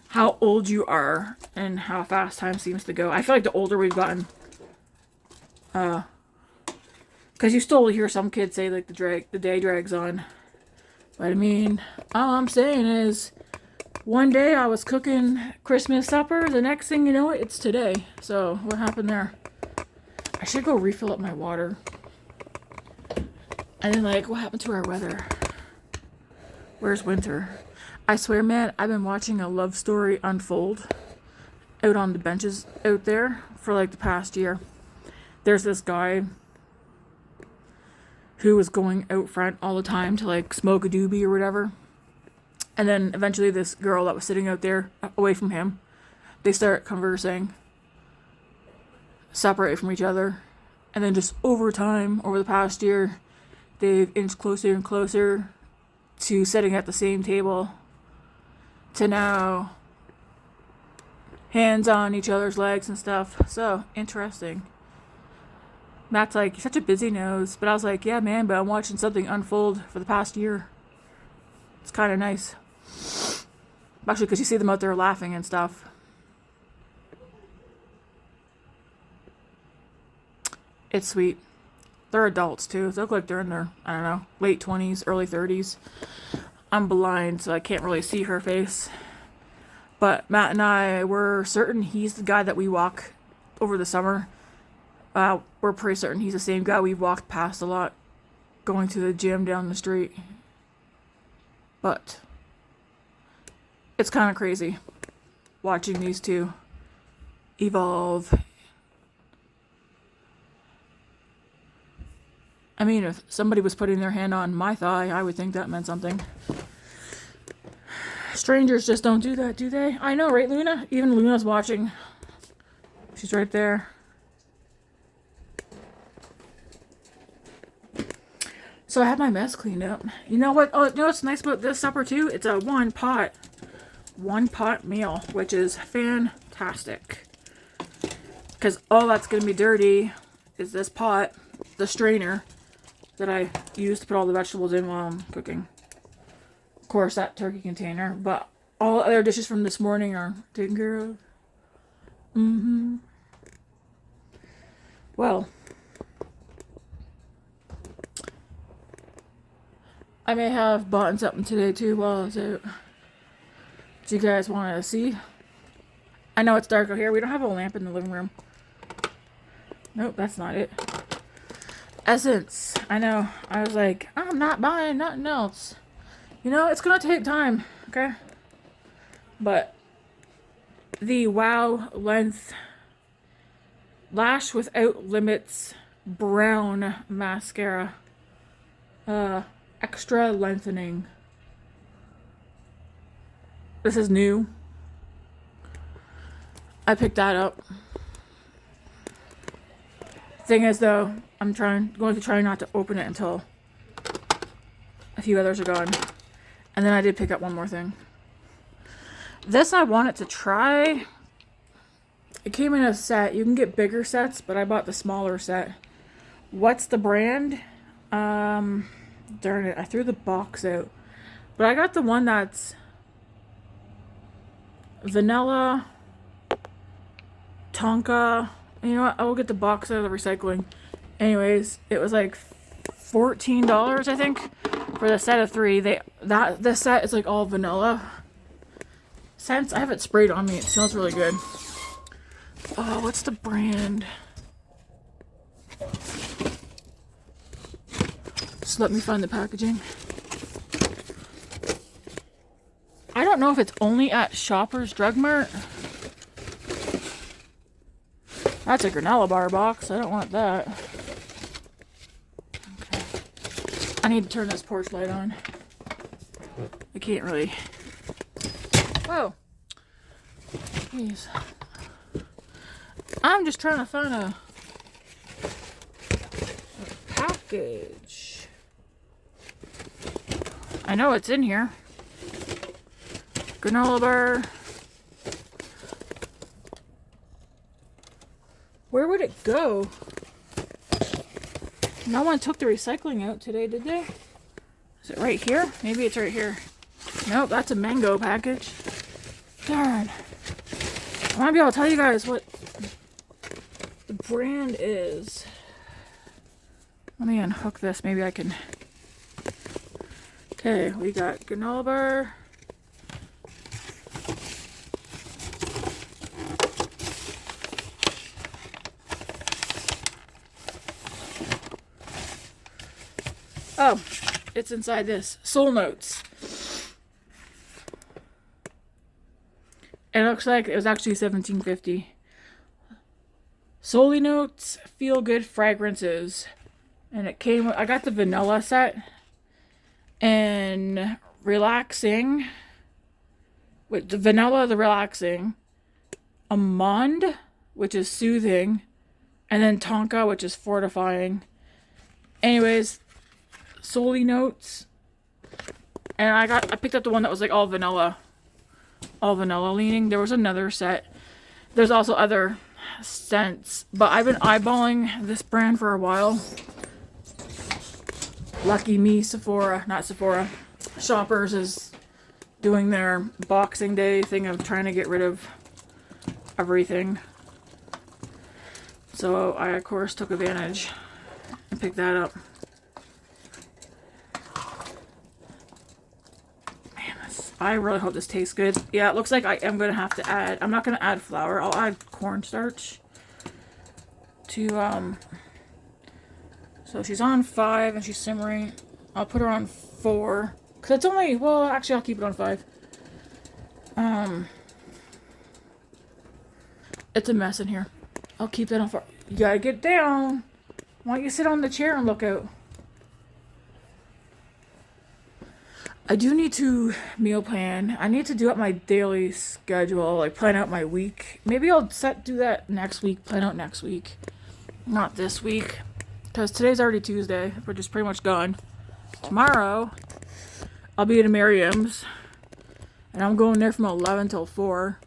how old you are and how fast time seems to go. I feel like the older we've gotten, because you still hear some kids say like the day drags on. But I mean, all I'm saying is, one day I was cooking Christmas supper, the next thing you know, it's today. So what happened there? I should go refill up my water. And then like, what happened to our weather? Where's winter? I swear, man, I've been watching a love story unfold out on the benches out there for like the past year. There's this guy who was going out front all the time to like smoke a doobie or whatever. And then eventually this girl that was sitting out there away from him, they start conversing, separate from each other. And then just over time, over the past year, they've inched closer and closer to sitting at the same table, to now hands on each other's legs and stuff. So interesting. Matt's like, you're such a busy nose. But I was like, yeah, man, but I'm watching something unfold for the past year. It's kind of nice. Especially because you see them out there laughing and stuff. It's sweet. They're adults too. They look like they're in their, I don't know, late 20s, early 30s. I'm blind, so I can't really see her face. But Matt and I were certain he's the guy that we walk over the summer. We're pretty certain he's the same guy we've walked past a lot going to the gym down the street. But it's kind of crazy watching these two evolve. I mean, if somebody was putting their hand on my thigh, I would think that meant something. Strangers just don't do that, do they? I know, right, Luna? Even Luna's watching. She's right there. So I had my mess cleaned up. You know what? Oh, you know what's nice about this supper too? It's a one pot meal, which is fantastic. Because all that's going to be dirty is this pot, the strainer that I use to put all the vegetables in while I'm cooking. Of course, that turkey container, but all the other dishes from this morning are taken care of. Well, I may have bought something today too while I was out. Do you guys want to see? I know it's dark out here. We don't have a lamp in the living room. Nope, that's not it. Essence. I know. I was like, I'm not buying nothing else. You know, it's going to take time, okay? But the Wow Length Lash Without Limits Brown Mascara. Extra lengthening. This is new. I picked that up. Thing is though, I'm going to try not to open it until a few others are gone. And then I did pick up one more thing. This I wanted to try. It came in a set. You can get bigger sets, but I bought the smaller set. What's the brand? Darn it, I threw the box out. But I got the one that's vanilla, tonka. You know what? I will get the box out of the recycling. Anyways, it was like $14, I think, for the set of 3. The set is like all vanilla scents. I have it sprayed on me. It smells really good. Oh, what's the brand? Just let me find the packaging. I don't know if it's only at Shoppers Drug Mart. That's a granola bar box. I don't want that. Okay. I need to turn this porch light on. I can't really. Whoa. Jeez. I'm just trying to find a package. I know it's in here. Granola bar. Where would it go? No one took the recycling out today, did they? Is it right here? Maybe it's right here. Nope, that's a mango package. Darn. I want to be able to tell you guys what the brand is. Let me unhook this. Maybe I can. Okay, we got granola bar. Oh, it's inside this. Soul Notes. It looks like it was actually $17.50. Soul Notes Feel Good Fragrances. And it came, I got the vanilla set. And relaxing. With the vanilla, the relaxing. Amande, which is soothing. And then Tonka, which is fortifying. Anyways, Soul Notes. And I picked up the one that was like all vanilla leaning. There was another set. There's also other scents, but I've been eyeballing this brand for a while. Lucky me, not Sephora. Shoppers is doing their Boxing Day thing of trying to get rid of everything. So I, of course, took advantage and picked that up. I really hope this tastes good. Yeah, it looks like I am going to have to add... I'm not going to add flour. I'll add cornstarch to... So she's on 5 and she's simmering. I'll put her on 4. Because it's only... Well, actually, I'll keep it on 5. It's a mess in here. I'll keep that on 4. You gotta get down. Why don't you sit on the chair and look out? I do need to meal plan. I need to do up my daily schedule, like plan out my week. Maybe I'll do that next week, plan out next week. Not this week. Because today's already Tuesday, which is pretty much gone. Tomorrow, I'll be at Miriam's. And I'm going there from 11 till 4.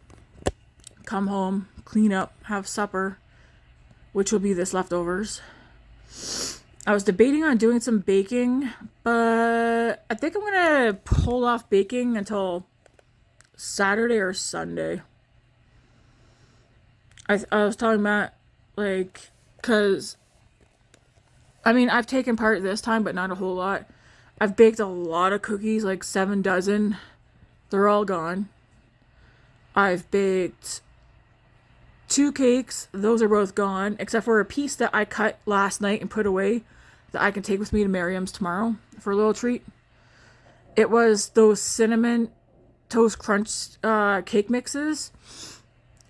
Come home, clean up, have supper, which will be this leftovers. I was debating on doing some baking, but I think I'm going to hold off baking until Saturday or Sunday. I was telling Matt, like, because, I mean, I've taken part this time, but not a whole lot. I've baked a lot of cookies, like 7 dozen. They're all gone. I've baked 2 cakes. Those are both gone, except for a piece that I cut last night and put away that I can take with me to Miriam's tomorrow for a little treat. It was those cinnamon toast crunch cake mixes.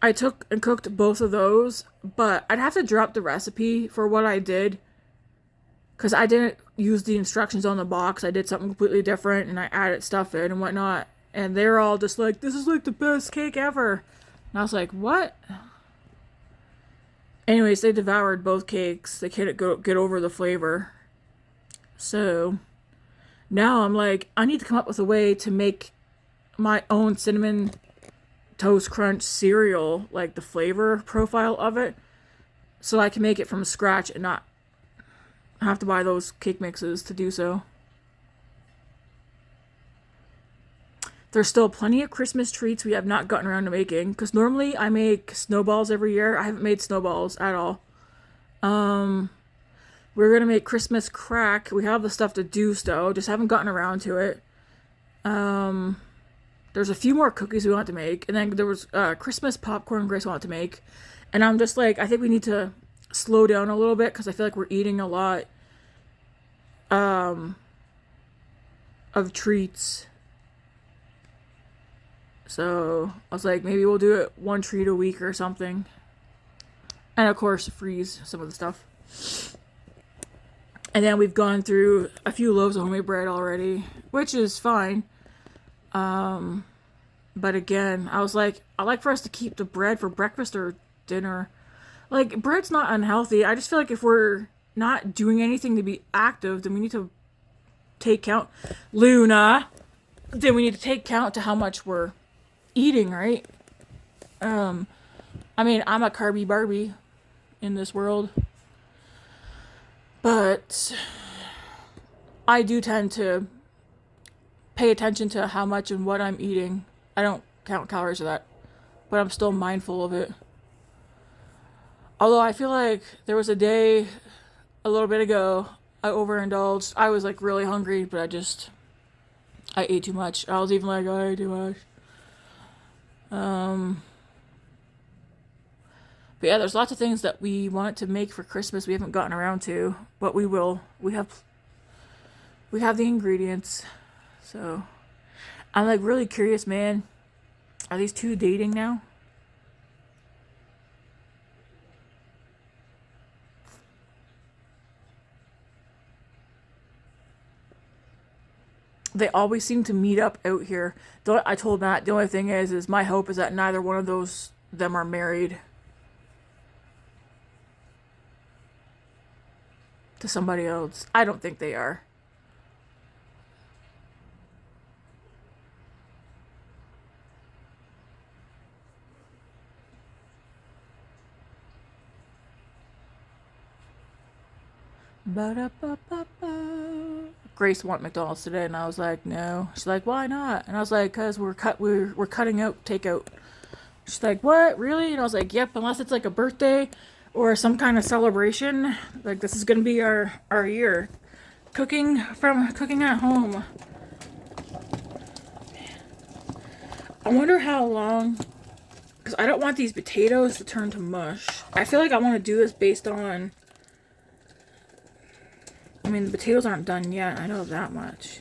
I took and cooked both of those, but I'd have to drop the recipe for what I did because I didn't use the instructions on the box. I did something completely different and I added stuff in and whatnot. And they're all just like, this is like the best cake ever. And I was like, what? Anyways, they devoured both cakes. They couldn't get over the flavor. So now I'm like, I need to come up with a way to make my own cinnamon toast crunch cereal, like the flavor profile of it, so I can make it from scratch and not have to buy those cake mixes to do so. There's still plenty of Christmas treats we have not gotten around to making, because normally I make snowballs every year. I haven't made snowballs at all. We're going to make Christmas crack. We have the stuff to do so, just haven't gotten around to it. There's a few more cookies we want to make, and then there was Christmas popcorn Grace wanted to make. And I'm just like, I think we need to slow down a little bit, because I feel like we're eating a lot of treats. So I was like, maybe we'll do it 1 treat a week or something. And of course, freeze some of the stuff. And then we've gone through a few loaves of homemade bread already, which is fine. But again, I was like, I like for us to keep the bread for breakfast or dinner. Like, bread's not unhealthy. I just feel like if we're not doing anything to be active, then we need to take count. Luna! Then we need to take count to how much we're eating, right? I mean, I'm a carby Barbie in this world, but I do tend to pay attention to how much and what I'm eating. I don't count calories or that, but I'm still mindful of it. Although I feel like there was a day a little bit ago I overindulged. I was like really hungry, but I ate too much. I was even like, I ate too much. But yeah, there's lots of things that we want to make for Christmas we haven't gotten around to, but we will. We have the ingredients. So I'm like really curious, man. Are these two dating now? They always seem to meet up out here. I told Matt, the only thing is my hope is that neither one of them are married to somebody else. I don't think they are. Ba-da-ba-ba-ba. Grace wanted McDonald's today, and I was like, no. She's like, why not? And I was like, cause we're cutting out takeout. She's like, what, really? And I was like, yep. Unless it's like a birthday or some kind of celebration, like this is gonna be our year. Cooking at home. I wonder how long, because I don't want these potatoes to turn to mush. I feel like I want to do this based on, I mean, the potatoes aren't done yet. I know that much.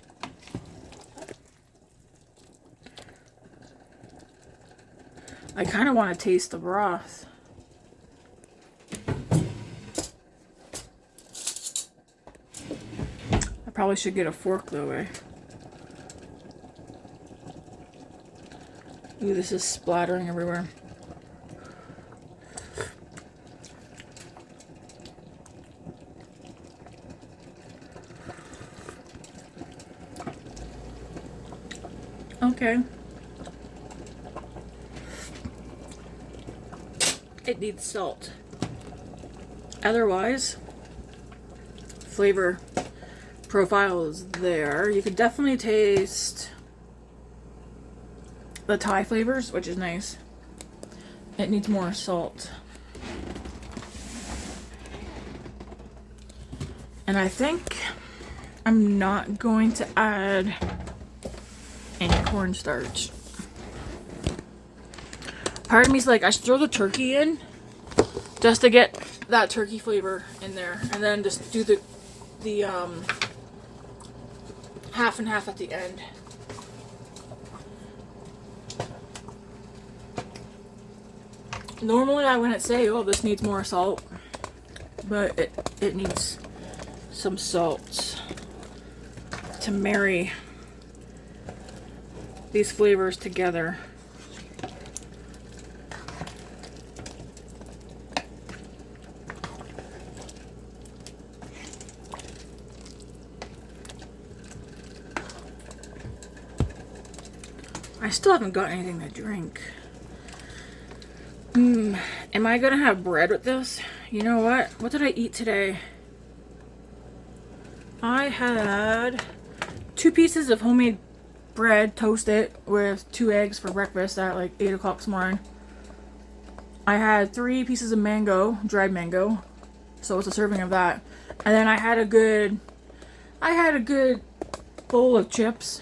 I kind of want to taste the broth. I probably should get a fork though, eh? Ooh, this is splattering everywhere. Okay. It needs salt. Otherwise, flavor profile is there. You could definitely taste the Thai flavors, which is nice. It needs more salt. And I think I'm not going to add any cornstarch. Part of me's like, I should throw the turkey in just to get that turkey flavor in there, and then just do the half and half at the end. Normally I wouldn't say, oh, this needs more salt, but it needs some salt to marry these flavors together. I still haven't got anything to drink. Am I gonna have bread with this? You know what? What did I eat today? I had 2 pieces of homemade bread, toasted with 2 eggs for breakfast at like 8 o'clock this morning. I had 3 pieces of mango, dried mango, so it's a serving of that. And then I had a good bowl of chips.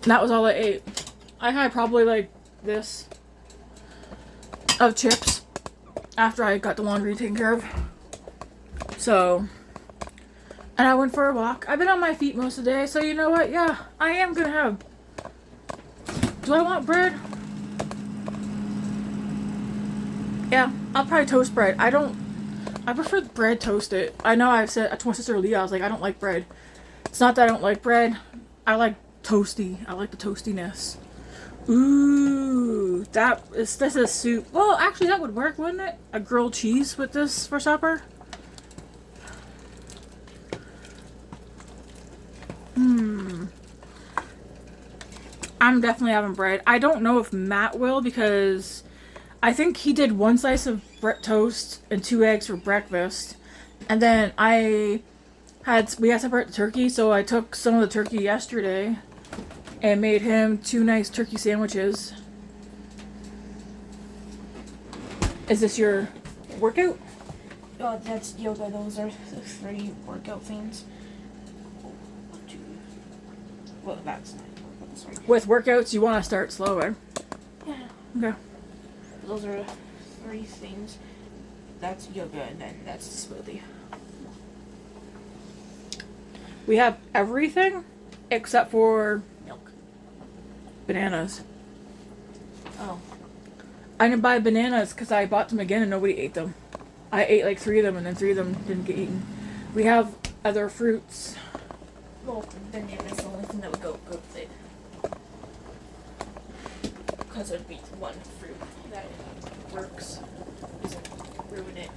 That was all I ate. I had probably like this of chips after I got the laundry taken care of. So, and I went for a walk. I've been on my feet most of the day, so you know what? Yeah, I am gonna have. Do I want bread? Yeah, I'll probably toast bread. I prefer bread toasted. I know I said to my sister Leah, I was like, I don't like bread. It's not that I don't like bread. I like toasty. I like the toastiness. Ooh, this is soup. Well, actually, that would work, wouldn't it? A grilled cheese with this for supper. I'm definitely having bread. I don't know if Matt will, because I think he did 1 slice of toast and 2 eggs for breakfast, and then we had separate the turkey, so I took some of the turkey yesterday and made him 2 nice turkey sandwiches. Is this your workout? Oh, that's yoga. Those are the 3 workout things. Well, that's not workout. Sorry. With workouts, you want to start slow, eh? Yeah. Okay. Those are 3 things. That's yoga, and then that's the smoothie. We have everything except for Milk. bananas. Oh. I didn't buy bananas because I bought them again and nobody ate them. I ate like 3 of them and then 3 of them didn't get eaten. We have other fruits. Well, banana's the only thing that would go good with it. Because it would be 1 fruit that works. Doesn't ruin it.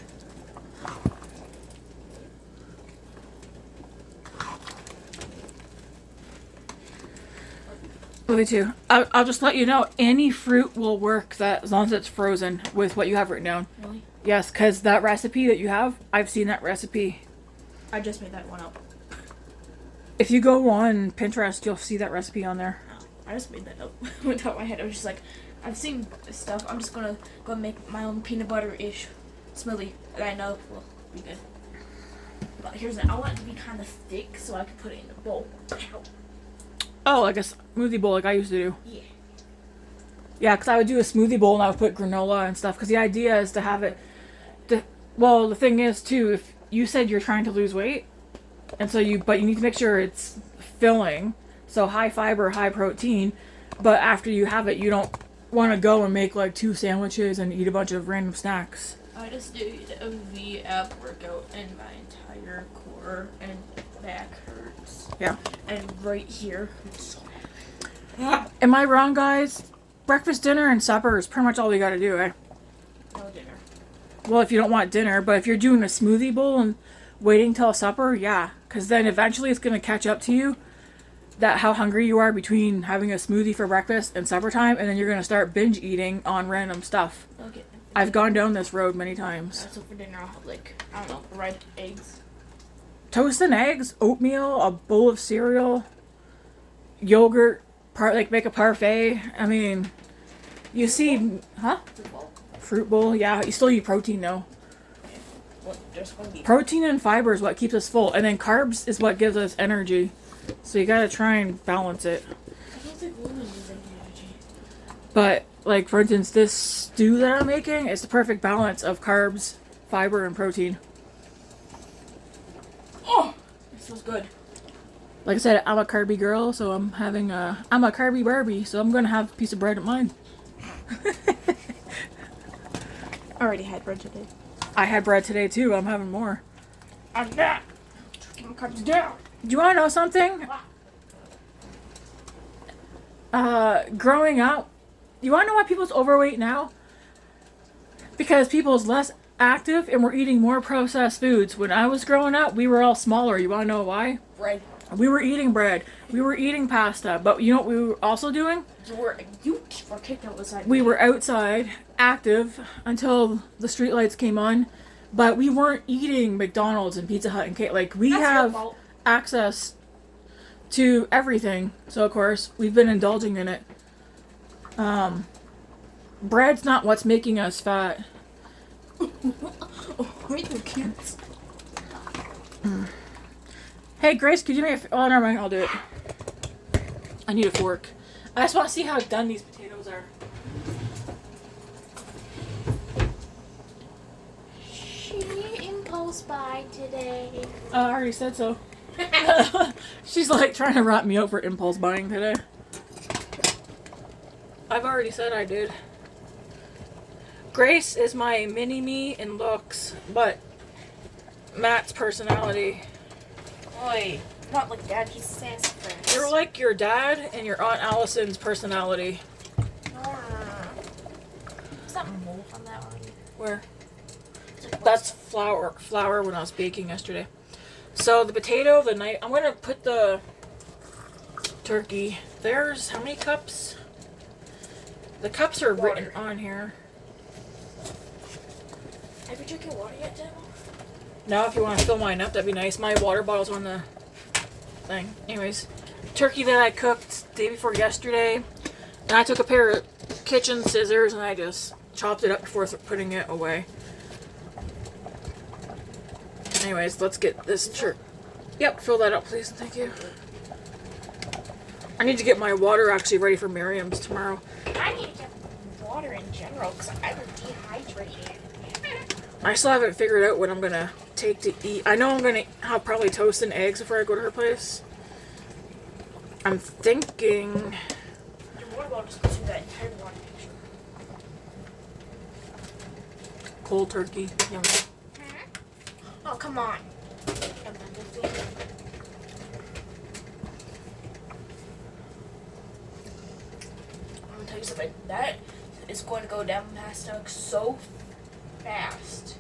Me too. I'll just let you know, any fruit will work that as long as it's frozen with what you have written down. Really? Yes, because that recipe that you have, I've seen that recipe. I just made that one up. If you go on Pinterest, you'll see that recipe on there. Oh, I just made that up without my head. I was just like, I've seen this stuff. I'm just gonna go make my own peanut butter-ish smoothie that I know will be good. But here's the, I want it to be kind of thick so I can put it in a bowl. Ow. Oh, like a smoothie bowl like I used to do. Yeah. Yeah, because I would do a smoothie bowl and I would put granola and stuff. Because the idea is to have it... Well, the thing is, too, if you said you're trying to lose weight, and so but you need to make sure it's filling. So high fiber, high protein. But after you have it, you don't want to go and make like 2 sandwiches and eat a bunch of random snacks. I just did a V-ab workout and my entire core and back hurts. Yeah. And right here hurts so bad. Am I wrong, guys? Breakfast, dinner, and supper is pretty much all we gotta do, eh? No dinner. Well, if you don't want dinner, but if you're doing a smoothie bowl and waiting till supper, yeah. Because then eventually it's gonna catch up to you that how hungry you are between having a smoothie for breakfast and supper time, and then you're gonna start binge eating on random stuff. Okay. I've gone down this road many times. So for dinner, I'll have like, I don't know, fried eggs. Toast and eggs, oatmeal, a bowl of cereal, yogurt, make a parfait. I mean, you see, huh? Football. Fruit bowl, yeah. You still eat protein though. Well, there's going to be. Protein and fiber is what keeps us full, and then carbs is what gives us energy. So you gotta try and balance it. I don't think women use any energy. But like for instance, this stew that I'm making is the perfect balance of carbs, fiber, and protein. Oh, it smells good. Like I said, I'm a carby girl, so I'm a carby Barbie, so I'm gonna have a piece of bread at mine. I already had bread today. I had bread today too. I'm having more. I'm not. Keep my carbs down. Do you want to know something? Growing up, you want to know why people's overweight now? Because people's less active and we're eating more processed foods. When I was growing up, we were all smaller. You want to know why? Bread. We were eating bread. We were eating pasta. But you know what we were also doing? You were kicked outside. We were outside, active, until the streetlights came on. But we weren't eating McDonald's and Pizza Hut and cake. Like, we That's your have fault. access to everything. So, of course, we've been indulging in it. Bread's not what's making us fat. Me too, kids. Hey, Grace, could you make a... Oh, never mind. I'll do it. I need a fork. I just want to see how done these potatoes are. She impulse buy today. I already said so. She's like trying to rat me out for impulse buying today. I've already said I did. Grace is my mini-me in looks, but Matt's personality. Oi, not like Daddy's sassafras. You're like your dad and your Aunt Allison's personality. Is that mold on that one? Where? That's flour when I was baking yesterday. So the potato, I'm gonna put the turkey. There's how many cups? The cups are Water. written on here. Have you drinking water yet, Dad? Now, if you want to fill mine up, that'd be nice. My water bottle's on the thing. Anyways, turkey that I cooked day before yesterday. And I took a pair of kitchen scissors and I just chopped it up before putting it away. Anyways, let's get this turkey. Yep, fill that up, please. Thank you. I need to get my water actually ready for Miriam's tomorrow. I need to get water in general because I'm dehydrated. I still haven't figured out what I'm gonna take to eat. I know I'm gonna have probably toast and eggs before I go to her place. I'm thinking Your water bottle just goes through that entire water picture. cold turkey. Yum. Oh, come on. I'm gonna tell you something. That is going to go down my stomach so fast.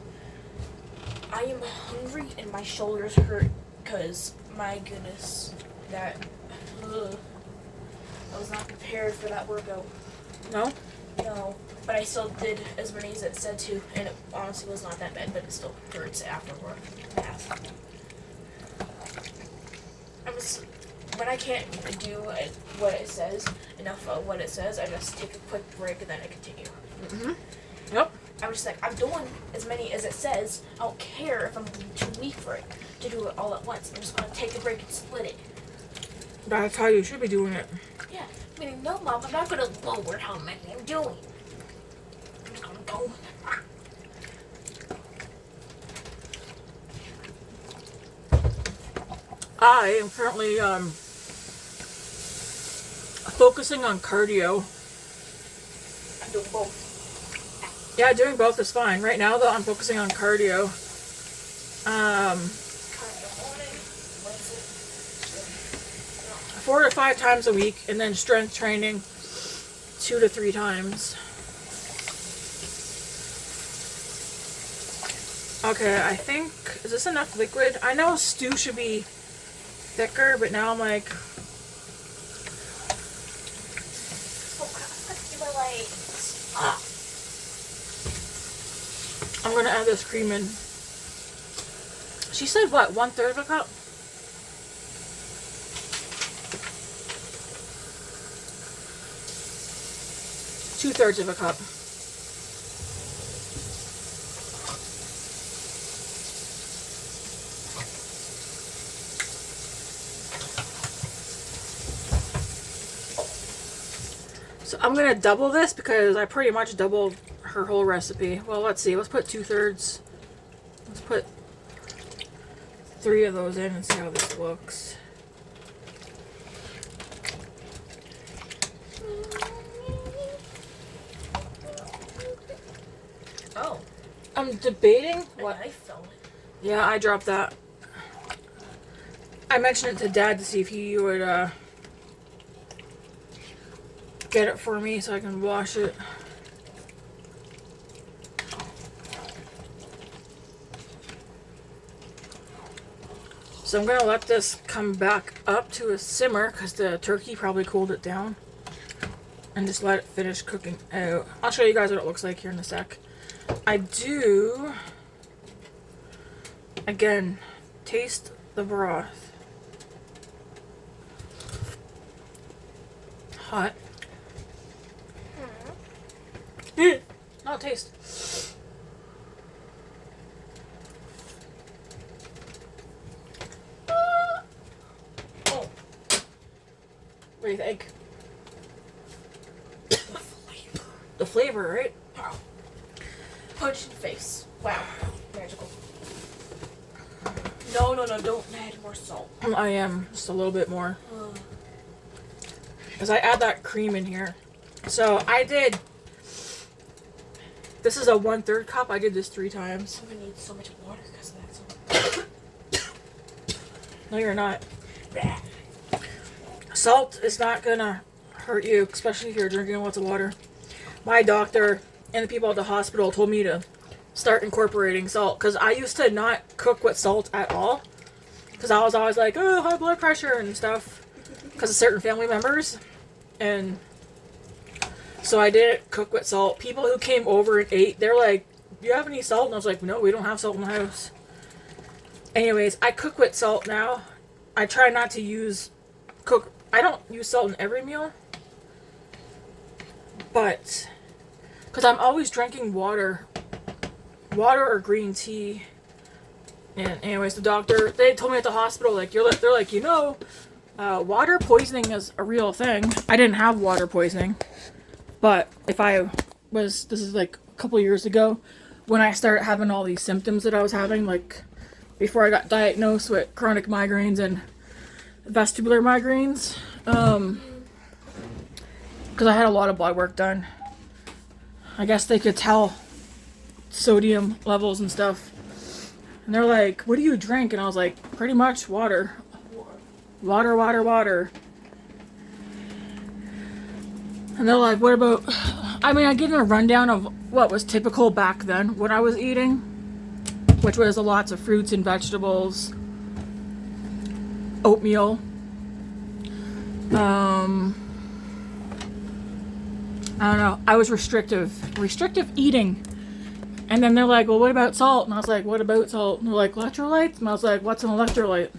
I am hungry and my shoulders hurt because, my goodness, I was not prepared for that workout. No? No, but I still did as many as it said to, and it honestly was not that bad, but it still hurts afterward. When I can't do what it says, enough of what it says, I just take a quick break and then I continue. Mm-hmm. Yep. I'm just like, I'm doing as many as it says. I don't care if I'm too weak for it to do it all at once. I'm just gonna take a break and split it. That's how you should be doing it. Yeah, meaning no, Mom, I'm not gonna lower how many I'm doing. I'm just gonna go. I am currently focusing on cardio. I'm doing both. Yeah, doing both is fine. Right now, though, I'm focusing on cardio. 4 to 5 times a week, and then strength training 2 to 3 times. Okay, I think, is this enough liquid? I know stew should be thicker, but now I'm like, I'm gonna add this cream in. She said what, 1/3 of a cup? Two-thirds of a cup. So I'm gonna double this because I pretty much doubled her whole recipe. Well, let's see. Let's put 2/3. Let's put 3 of those in and see how this looks. Oh. I'm debating what. I felt it. Yeah, I dropped that. I mentioned it to Dad to see if he would get it for me so I can wash it. So I'm gonna let this come back up to a simmer because the turkey probably cooled it down, and just let it finish cooking out. I'll show you guys what it looks like here in a sec. I do, again, taste the broth. Hot. Not taste. Oh. What do you think? The flavor, right? Wow. Punch in the face. Wow. Magical. No, don't add more salt. I am, just a little bit more. Because I add that cream in here. So I did, this is a 1/3 cup. I did this 3 times. I'm gonna need so much water because of that. No, you're not. Salt is not gonna hurt you, especially if you're drinking lots of water. My doctor and the people at the hospital told me to start incorporating salt because I used to not cook with salt at all because I was always like, oh, high blood pressure and stuff because of certain family members. And so I didn't cook with salt. People who came over and ate, they're like, do you have any salt? And I was like, no, we don't have salt in the house. Anyways, I cook with salt now. I try not to cook. I don't use salt in every meal. But, because I'm always drinking water or green tea. And anyways, the doctor, they told me at the hospital, like, they're like, water poisoning is a real thing. I didn't have water poisoning. But this is like a couple years ago, when I started having all these symptoms that I was having, like, before I got diagnosed with chronic migraines and vestibular migraines, because I had a lot of blood work done. I guess they could tell sodium levels and stuff. And they're like, what do you drink? And I was like, pretty much water. Water. And they're like, what about... I mean, I give them a rundown of what was typical back then, what I was eating, which was lots of fruits and vegetables, oatmeal, I don't know. I was restrictive eating. And then they're like, well, what about salt? And I was like, what about salt? And they're like, electrolytes? And I was like, what's an electrolyte?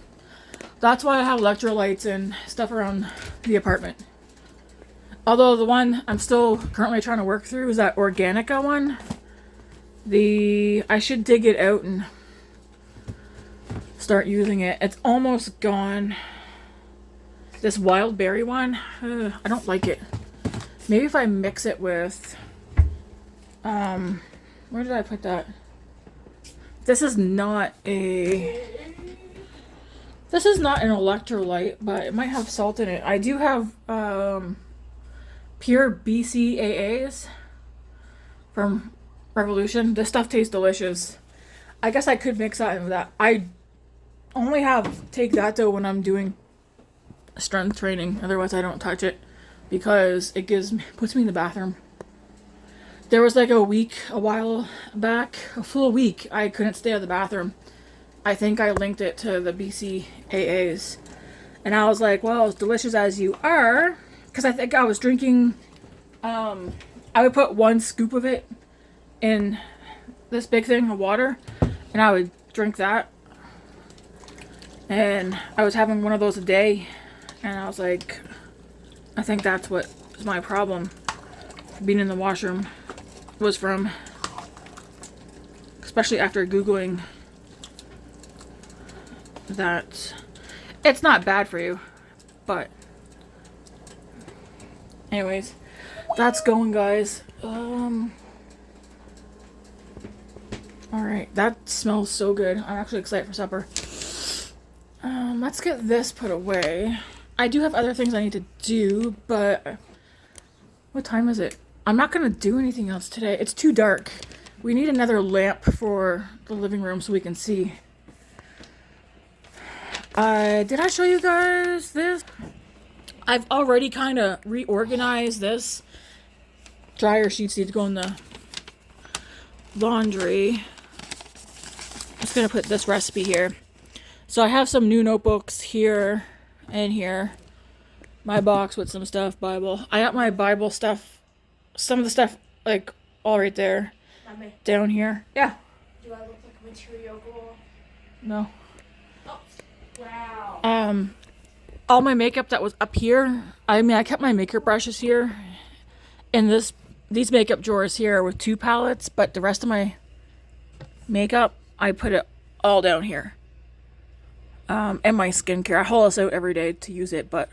That's why I have electrolytes and stuff around the apartment. Although the one I'm still currently trying to work through is that Organica one. I should dig it out and start using it. It's almost gone. This wild berry one, I don't like it. Maybe if I mix it with, where did I put that? This is not an electrolyte, but it might have salt in it. I do have pure BCAAs from Revolution. This stuff tastes delicious. I guess I could mix that in with that. I only take that though when I'm doing strength training. Otherwise, I don't touch it because it puts me in the bathroom. There was like a while back, a full week, I couldn't stay out of the bathroom. I think I linked it to the BCAAs. And I was like, well, as delicious as you are, because I think I was drinking, I would put 1 scoop of it in this big thing of water, and I would drink that. And I was having one of those a day, and I was like, I think that's what is my problem. Being in the washroom was from, especially after Googling that it's not bad for you, but anyways, that's going, guys. Alright, that smells so good. I'm actually excited for supper. Let's get this put away. I do have other things I need to do, but what time is it? I'm not gonna do anything else today. It's too dark. We need another lamp for the living room so we can see. Did I show you guys this? I've already kind of reorganized this. Dryer sheets need to go in the laundry. I'm just gonna put this recipe here. So I have some new notebooks here and here. My box with some stuff, Bible. I got my Bible stuff, some of the stuff like all right there. Mommy, down here. Yeah. do I look like a material girl? No. Oh, wow. All my makeup that was up here. I mean, I kept my makeup brushes here, and these makeup drawers here with 2 palettes, but the rest of my makeup, I put it all down here. And my skincare. I haul this out every day to use it, but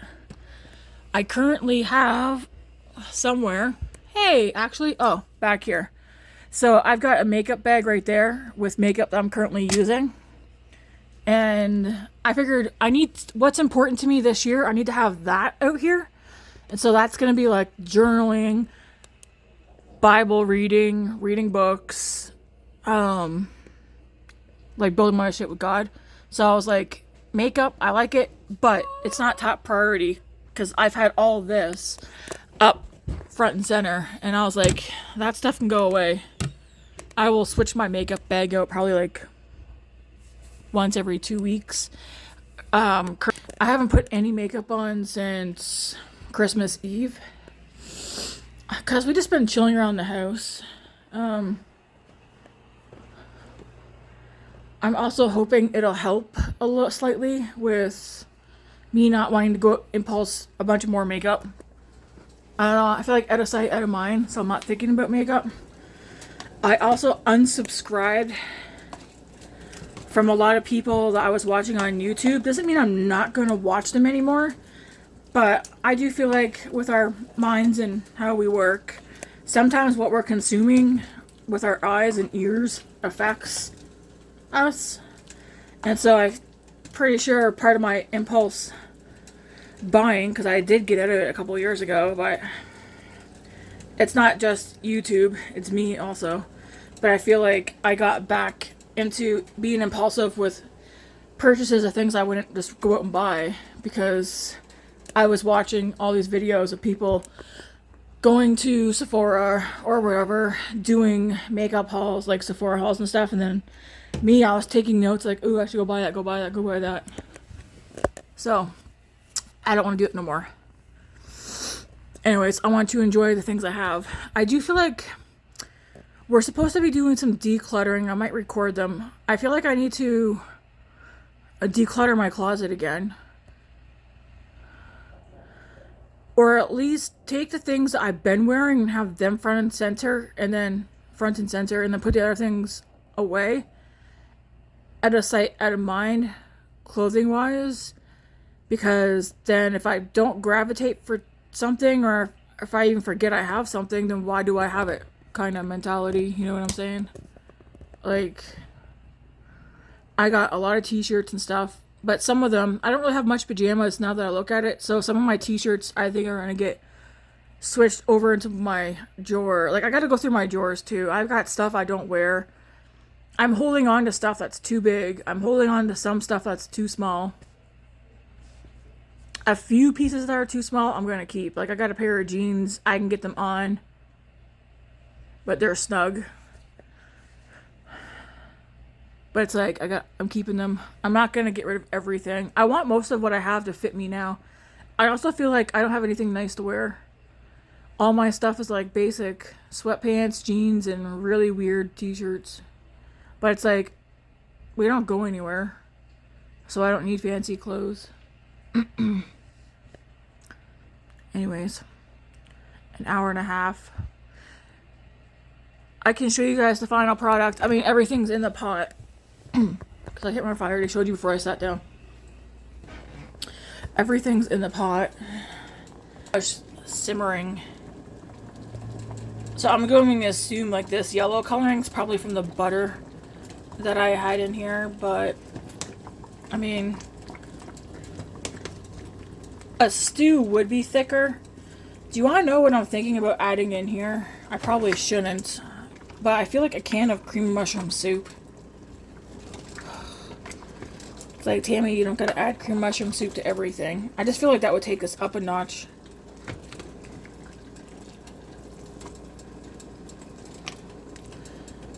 I currently have somewhere. Hey, actually, oh, back here. So I've got a makeup bag right there with makeup that I'm currently using. And I figured what's important to me this year, I need to have that out here. And so that's going to be like journaling, Bible reading, reading books, like building my shit with God. So I was like, makeup, I like it, but it's not top priority because I've had all this up front and center. And I was like, that stuff can go away. I will switch my makeup bag out probably like once every 2 weeks. I haven't put any makeup on since Christmas Eve because we just been chilling around the house. I'm also hoping it'll help a little slightly with me not wanting to go impulse a bunch of more makeup. I don't know, I feel like out of sight, out of mind, so I'm not thinking about makeup. I also unsubscribed from a lot of people that I was watching on YouTube. Doesn't mean I'm not going to watch them anymore, but I do feel like with our minds and how we work, sometimes what we're consuming with our eyes and ears affects us. And so I'm pretty sure part of my impulse buying, because I did get out of it a couple of years ago, but it's not just YouTube, it's me also. But I feel like I got back into being impulsive with purchases of things I wouldn't just go out and buy because I was watching all these videos of people going to Sephora or wherever doing makeup hauls, like Sephora hauls and stuff, and then me, I was taking notes like, ooh, I should go buy that, go buy that, go buy that. So I don't want to do it no more. Anyways, I want to enjoy the things I have. I do feel like we're supposed to be doing some decluttering. I might record them. I feel like I need to declutter my closet again. Or at least take the things that I've been wearing and have them front and center, and then put the other things away. Out of sight, out of mind, clothing wise. Because then if I don't gravitate for something, or if I even forget I have something, then why do I have it? Kind of mentality, you know what I'm saying? Like, I got a lot of t-shirts and stuff, but some of them, I don't really have much pajamas now that I look at it, so some of my t-shirts I think are gonna get switched over into my drawer. Like, I gotta go through my drawers too. I've got stuff I don't wear. I'm holding on to stuff that's too big. I'm holding on to some stuff that's too small. A few pieces that are too small, I'm gonna keep. Like I got a pair of jeans, I can get them on, but they're snug. But it's like I'm keeping them. I'm not gonna get rid of everything. I want most of what I have to fit me now. I also feel like I don't have anything nice to wear. All my stuff is like basic sweatpants, jeans, and really weird t-shirts. But it's like we don't go anywhere, so I don't need fancy clothes. Anyways, an hour and a half. I can show you guys the final product. I mean, everything's in the pot. Because I can't remember if I already showed you before I sat down. Everything's in the pot. It's simmering. So I'm going to assume like this yellow coloring is probably from the butter that I had in here. But, I mean, a stew would be thicker. Do you want to know what I'm thinking about adding in here? I probably shouldn't. But I feel like a can of cream mushroom soup. It's like, Tammy, you don't gotta add cream mushroom soup to everything. I just feel like that would take us up a notch.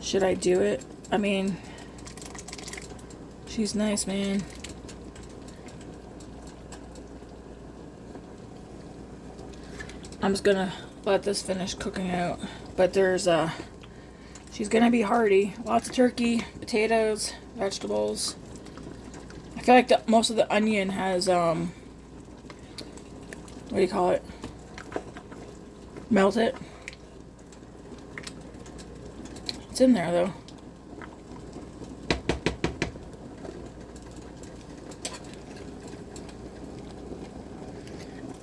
Should I do it? I mean, she's nice, man. I'm just gonna let this finish cooking out. But she's gonna be hearty. Lots of turkey, potatoes, vegetables. I feel like most of the onion has, what do you call it? Melt it. It's in there though.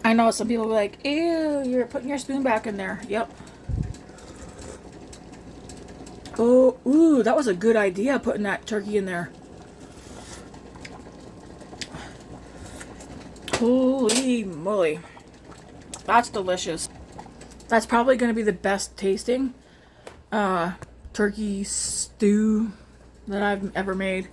I know some people will be like, ew, you're putting your spoon back in there. Yep. Oh, ooh, that was a good idea, putting that turkey in there. Holy moly. That's delicious. That's probably going to be the best tasting turkey stew that I've ever made.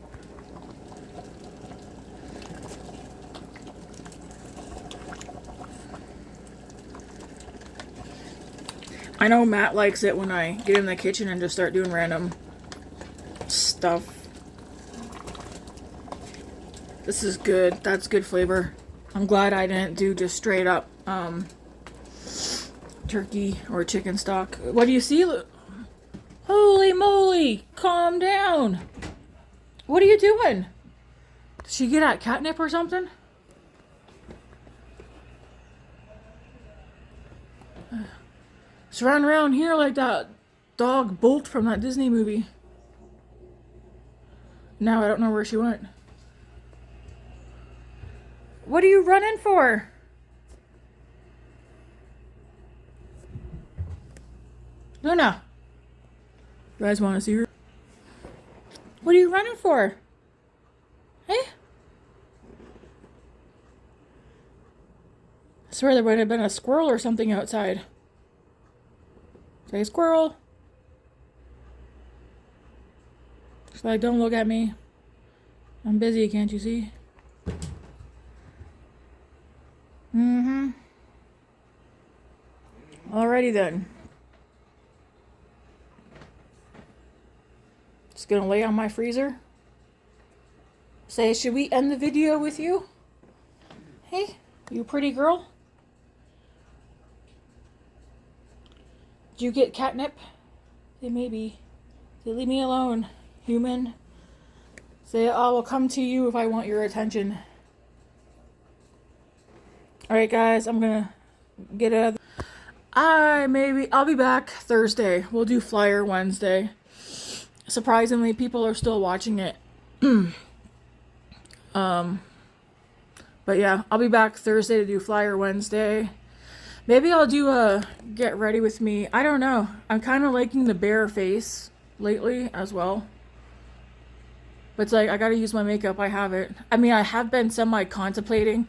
I know Matt likes it when I get in the kitchen and just start doing random stuff. This is good. That's good flavor. I'm glad I didn't do just straight up turkey or chicken stock. What do you see? Holy moly! Calm down. What are you doing? Did she get at catnip or something? It's running around here like that dog Bolt from that Disney movie. Now I don't know where she went. What are you running for? Luna. You guys want to see her? What are you running for? Hey? I swear there would have been a squirrel or something outside. Say squirrel. She's like, don't look at me. I'm busy, can't you see? Mm-hmm. Alrighty then. Just gonna lay on my freezer. Say, should we end the video with you? Hey, you pretty girl. Did you get catnip? Say maybe. Say, leave me alone, human. Say, I will come to you if I want your attention. Alright guys, I'm gonna get out of I'll be back Thursday. We'll do Flyer Wednesday. Surprisingly, people are still watching it. But yeah, I'll be back Thursday to do Flyer Wednesday. Maybe I'll do a get ready with me. I don't know. I'm kind of liking the bare face lately as well. But it's like, I gotta use my makeup. I have it. I mean, I have been semi-contemplating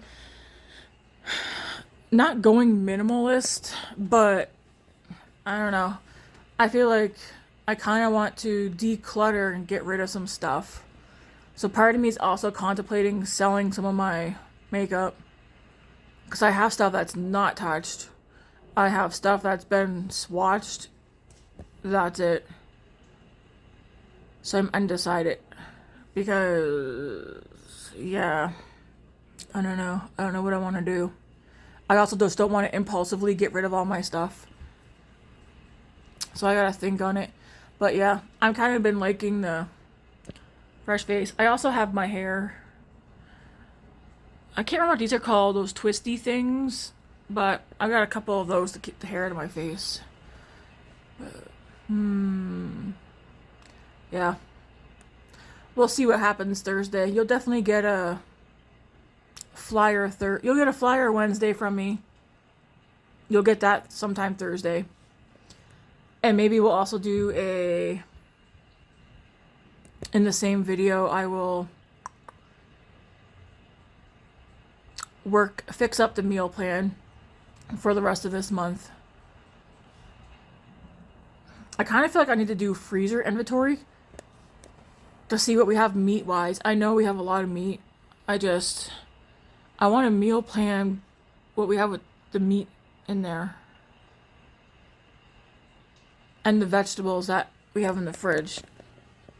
not going minimalist, but I don't know. I feel like I kind of want to declutter and get rid of some stuff. So part of me is also contemplating selling some of my makeup. Because I have stuff that's not touched. I have stuff that's been swatched. That's it. So I'm undecided. Because, yeah. I don't know. I don't know what I want to do. I also just don't want to impulsively get rid of all my stuff. So I gotta think on it. But yeah, I've kind of been liking the fresh face. I also have my hair. I can't remember what these are called, those twisty things. But I got a couple of those to keep the hair out of my face. Yeah. We'll see what happens Thursday. You'll definitely get a flyer you'll get a flyer Wednesday from me. You'll get that sometime Thursday. And maybe we'll also do in the same video, I will fix up the meal plan for the rest of this month. I kind of feel like I need to do freezer inventory to see what we have meat wise. I know we have a lot of meat. I want a meal plan what we have with the meat in there. And the vegetables that we have in the fridge.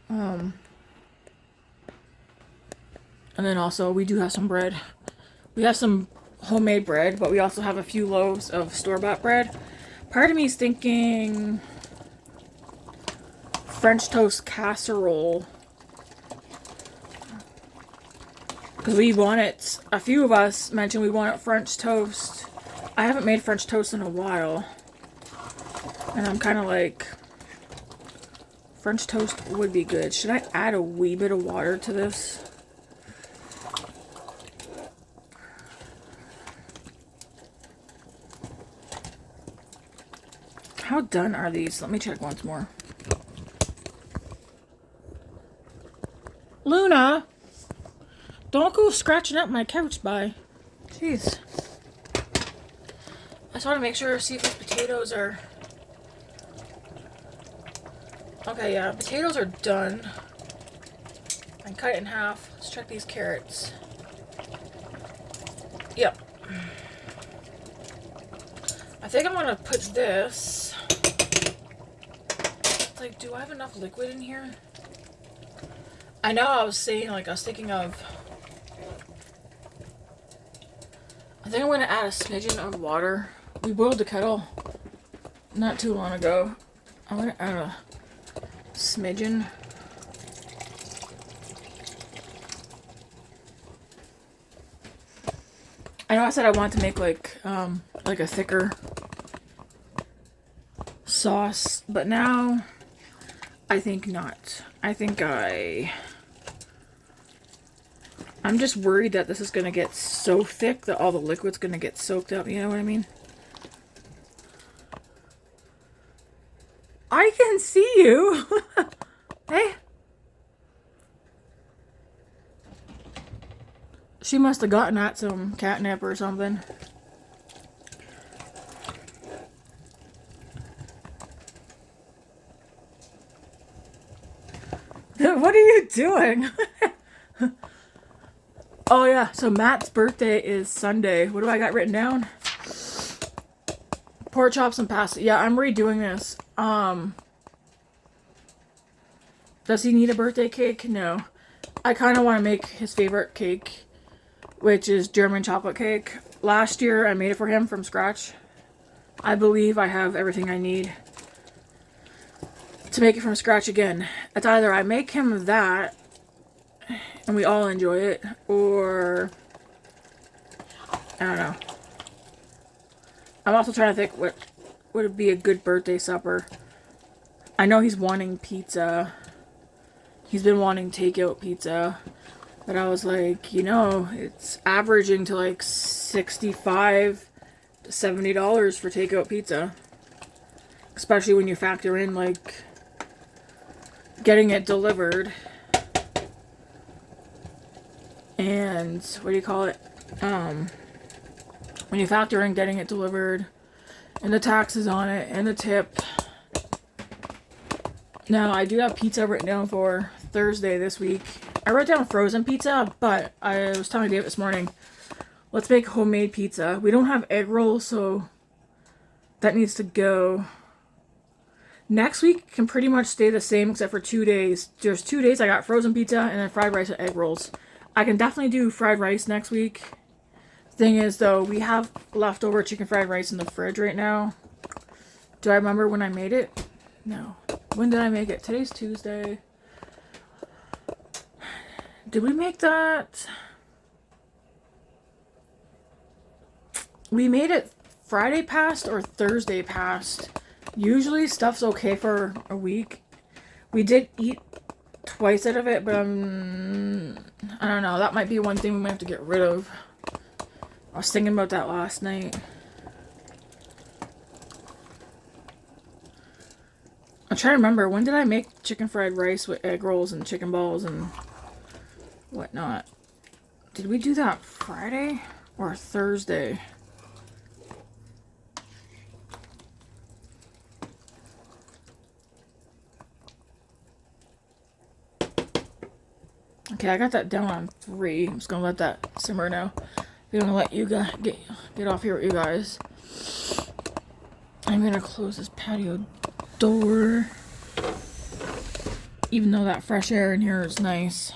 And then also we do have some bread. We have some homemade bread, but we also have a few loaves of store-bought bread. Part of me is thinking French toast casserole. Because we want it, a few of us mentioned we want French toast. I haven't made French toast in a while. And I'm kind of like, French toast would be good. Should I add a wee bit of water to this? How done are these? Let me check once more. Luna! Don't go scratching up my couch, bye. Jeez. I just want to make sure, see if these potatoes are... Okay, yeah, potatoes are done. I cut it in half. Let's check these carrots. Yep. I think I'm gonna put this... It's like, do I have enough liquid in here? I know I was saying, like, I was thinking of... I think I'm gonna add a smidgen of water. We boiled the kettle not too long ago. I'm gonna add a smidgen. I know I said I wanted to make like a thicker sauce, but now I think not. I think I'm just worried that this is gonna get so thick that all the liquid's gonna get soaked up, you know what I mean? I can see you! Hey! She must have gotten at some catnip or something. What are you doing? Oh yeah, so Matt's birthday is Sunday. What do I got written down? Pork chops and pasta. Yeah, I'm redoing this. Does he need a birthday cake? No. I kind of want to make his favorite cake, which is German chocolate cake. Last year, I made it for him from scratch. I believe I have everything I need to make it from scratch again. It's either I make him that, and we all enjoy it, or I don't know. I'm also trying to think what would be a good birthday supper. I know he's wanting pizza. He's been wanting takeout pizza. But I was like, you know, it's averaging to like $65 to $70 for takeout pizza. Especially when you factor in like getting it delivered. And what do you call it? When you factor in getting it delivered and the taxes on it and the tip. Now, I do have pizza written down for Thursday this week. I wrote down frozen pizza, but I was telling Dave this morning, let's make homemade pizza. We don't have egg rolls, so that needs to go. Next week can pretty much stay the same except for 2 days. There's 2 days I got frozen pizza and then fried rice and egg rolls. I can definitely do fried rice next week. Thing is, though, we have leftover chicken fried rice in the fridge right now. Do I remember when I made it? No. When did I make it? Today's Tuesday. Did we make that? We made it Friday past or Thursday past. Usually stuff's okay for a week. We did eat twice out of it, but I don't know. That might be one thing we might have to get rid of. I was thinking about that last night. I'm trying to remember, when did I make chicken fried rice with egg rolls and chicken balls and whatnot? Did we do that Friday or Thursday? Okay, I got that down on 3. I'm just gonna let that simmer now. I'm gonna let you guys get off here with you guys. I'm gonna close this patio door. Even though that fresh air in here is nice.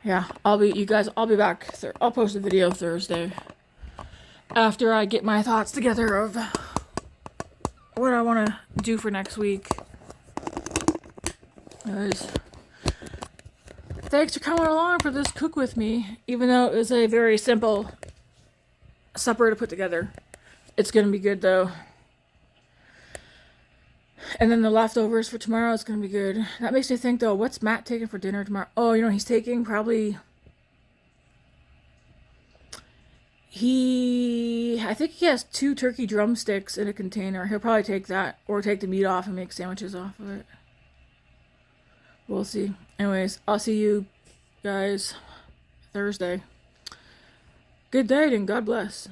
Yeah, I'll be back. I'll post a video Thursday after I get my thoughts together of what I want to do for next week. Anyways, thanks for coming along for this cook with me, even though it was a very simple supper to put together. It's gonna be good though. And then the leftovers for tomorrow is gonna be good. That makes me think though, what's Matt taking for dinner tomorrow? Oh, he's taking probably... I think he has 2 turkey drumsticks in a container. He'll probably take that, or take the meat off and make sandwiches off of it. We'll see. Anyways, I'll see you guys Thursday. Good day and God bless.